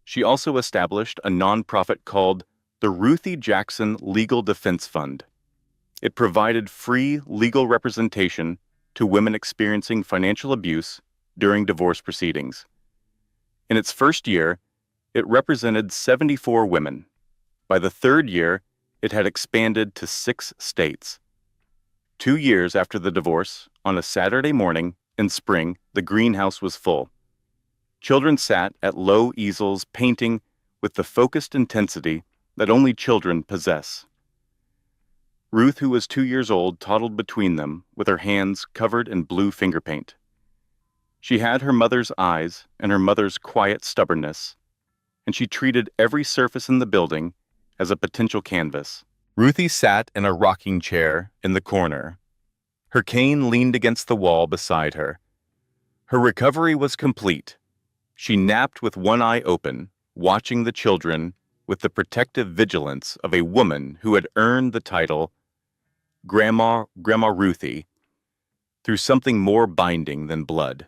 She also established a nonprofit called the Ruthie Jackson Legal Defense Fund. It provided free legal representation to women experiencing financial abuse during divorce proceedings. In its first year, it represented 74 women. By the third year, it had expanded to 6 states. 2 years after the divorce, on a Saturday morning in spring, the greenhouse was full. Children sat at low easels painting with the focused intensity that only children possess. Ruth, who was 2 years old, toddled between them with her hands covered in blue finger paint. She had her mother's eyes and her mother's quiet stubbornness, and she treated every surface in the building as a potential canvas. Ruthie sat in a rocking chair in the corner. Her cane leaned against the wall beside her. Her recovery was complete. She napped with one eye open, watching the children with the protective vigilance of a woman who had earned the title Grandma Ruthie through something more binding than blood.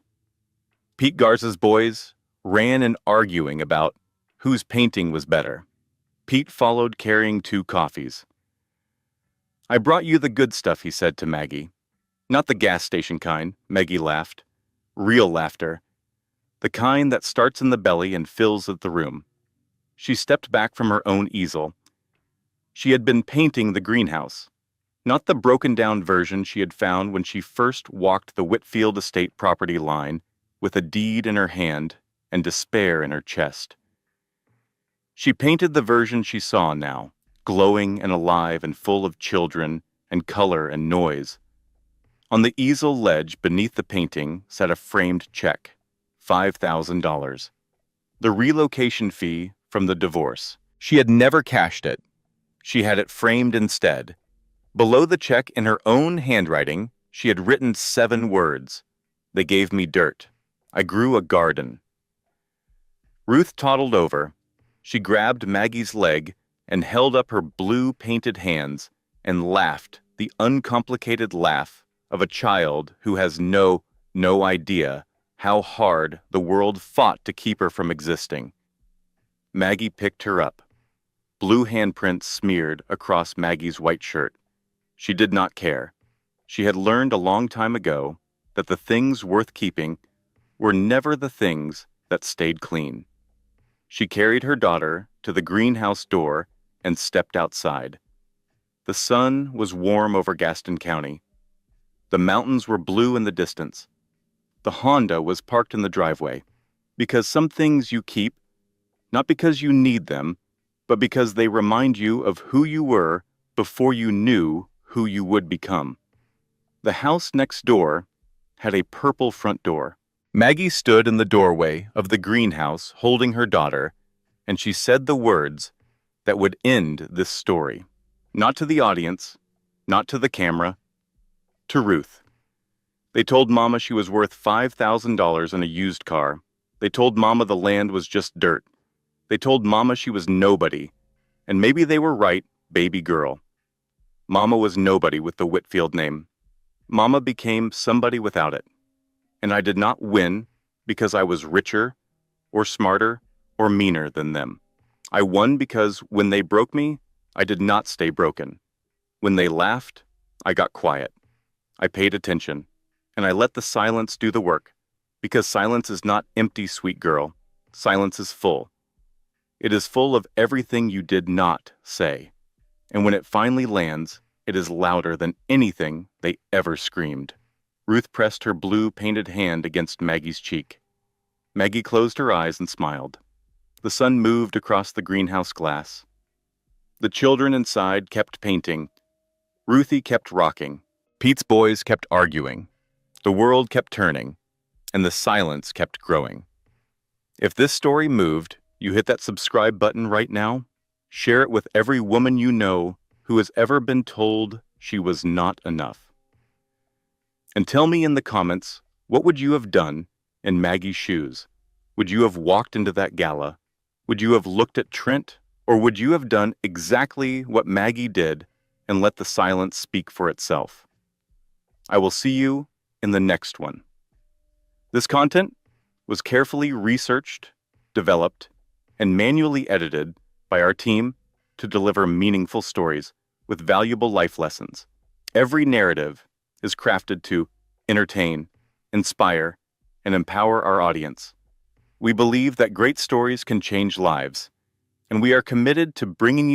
Pete Garza's boys ran in arguing about whose painting was better. Pete followed carrying 2 coffees. "I brought you the good stuff," he said to Maggie. "Not the gas station kind," Maggie laughed. Real laughter. The kind that starts in the belly and fills the room. She stepped back from her own easel. She had been painting the greenhouse, not the broken-down version she had found when she first walked the Whitfield estate property line with a deed in her hand and despair in her chest. She painted the version she saw now, glowing and alive and full of children and color and noise. On the easel ledge beneath the painting sat a framed check, $5,000. The relocation fee from the divorce. She had never cashed it. She had it framed instead. Below the check, in her own handwriting, she had written 7 words. "They gave me dirt. I grew a garden." Ruth toddled over. She grabbed Maggie's leg and held up her blue painted hands and laughed, the uncomplicated laugh of a child who has no idea how hard the world fought to keep her from existing. Maggie picked her up. Blue handprints smeared across Maggie's white shirt. She did not care. She had learned a long time ago that the things worth keeping were never the things that stayed clean. She carried her daughter to the greenhouse door and stepped outside. The sun was warm over Gaston County. The mountains were blue in the distance. The Honda was parked in the driveway, because some things you keep, not because you need them, but because they remind you of who you were before you knew who you would become. The house next door had a purple front door. Maggie stood in the doorway of the greenhouse holding her daughter, and she said the words that would end this story. Not to the audience, not to the camera, to Ruth. They told Mama she was worth $5,000 in a used car. They told Mama the land was just dirt. They told Mama she was nobody. And maybe they were right, baby girl. Mama was nobody with the Whitfield name. Mama became somebody without it. And I did not win because I was richer or smarter or meaner than them. I won because when they broke me, I did not stay broken. When they laughed, I got quiet. I paid attention, and I let the silence do the work, because silence is not empty, sweet girl. Silence is full. It is full of everything you did not say. And when it finally lands, It is louder than anything they ever screamed. Ruth pressed her blue painted hand against Maggie's cheek. Maggie closed her eyes and smiled. The sun moved across the greenhouse glass. The children inside kept painting. Ruthie kept rocking. Pete's boys kept arguing. The world kept turning, and the silence kept growing. If this story moved, you hit that subscribe button right now. Share it with every woman you know who has ever been told she was not enough. And tell me in the comments, what would you have done in Maggie's shoes? Would you have walked into that gala? Would you have looked at Trent? Or would you have done exactly what Maggie did and let the silence speak for itself? I will see you in the next one. This content was carefully researched, developed, and manually edited by our team to deliver meaningful stories with valuable life lessons. Every narrative is crafted to entertain, inspire, and empower our audience. We believe that great stories can change lives, and we are committed to bringing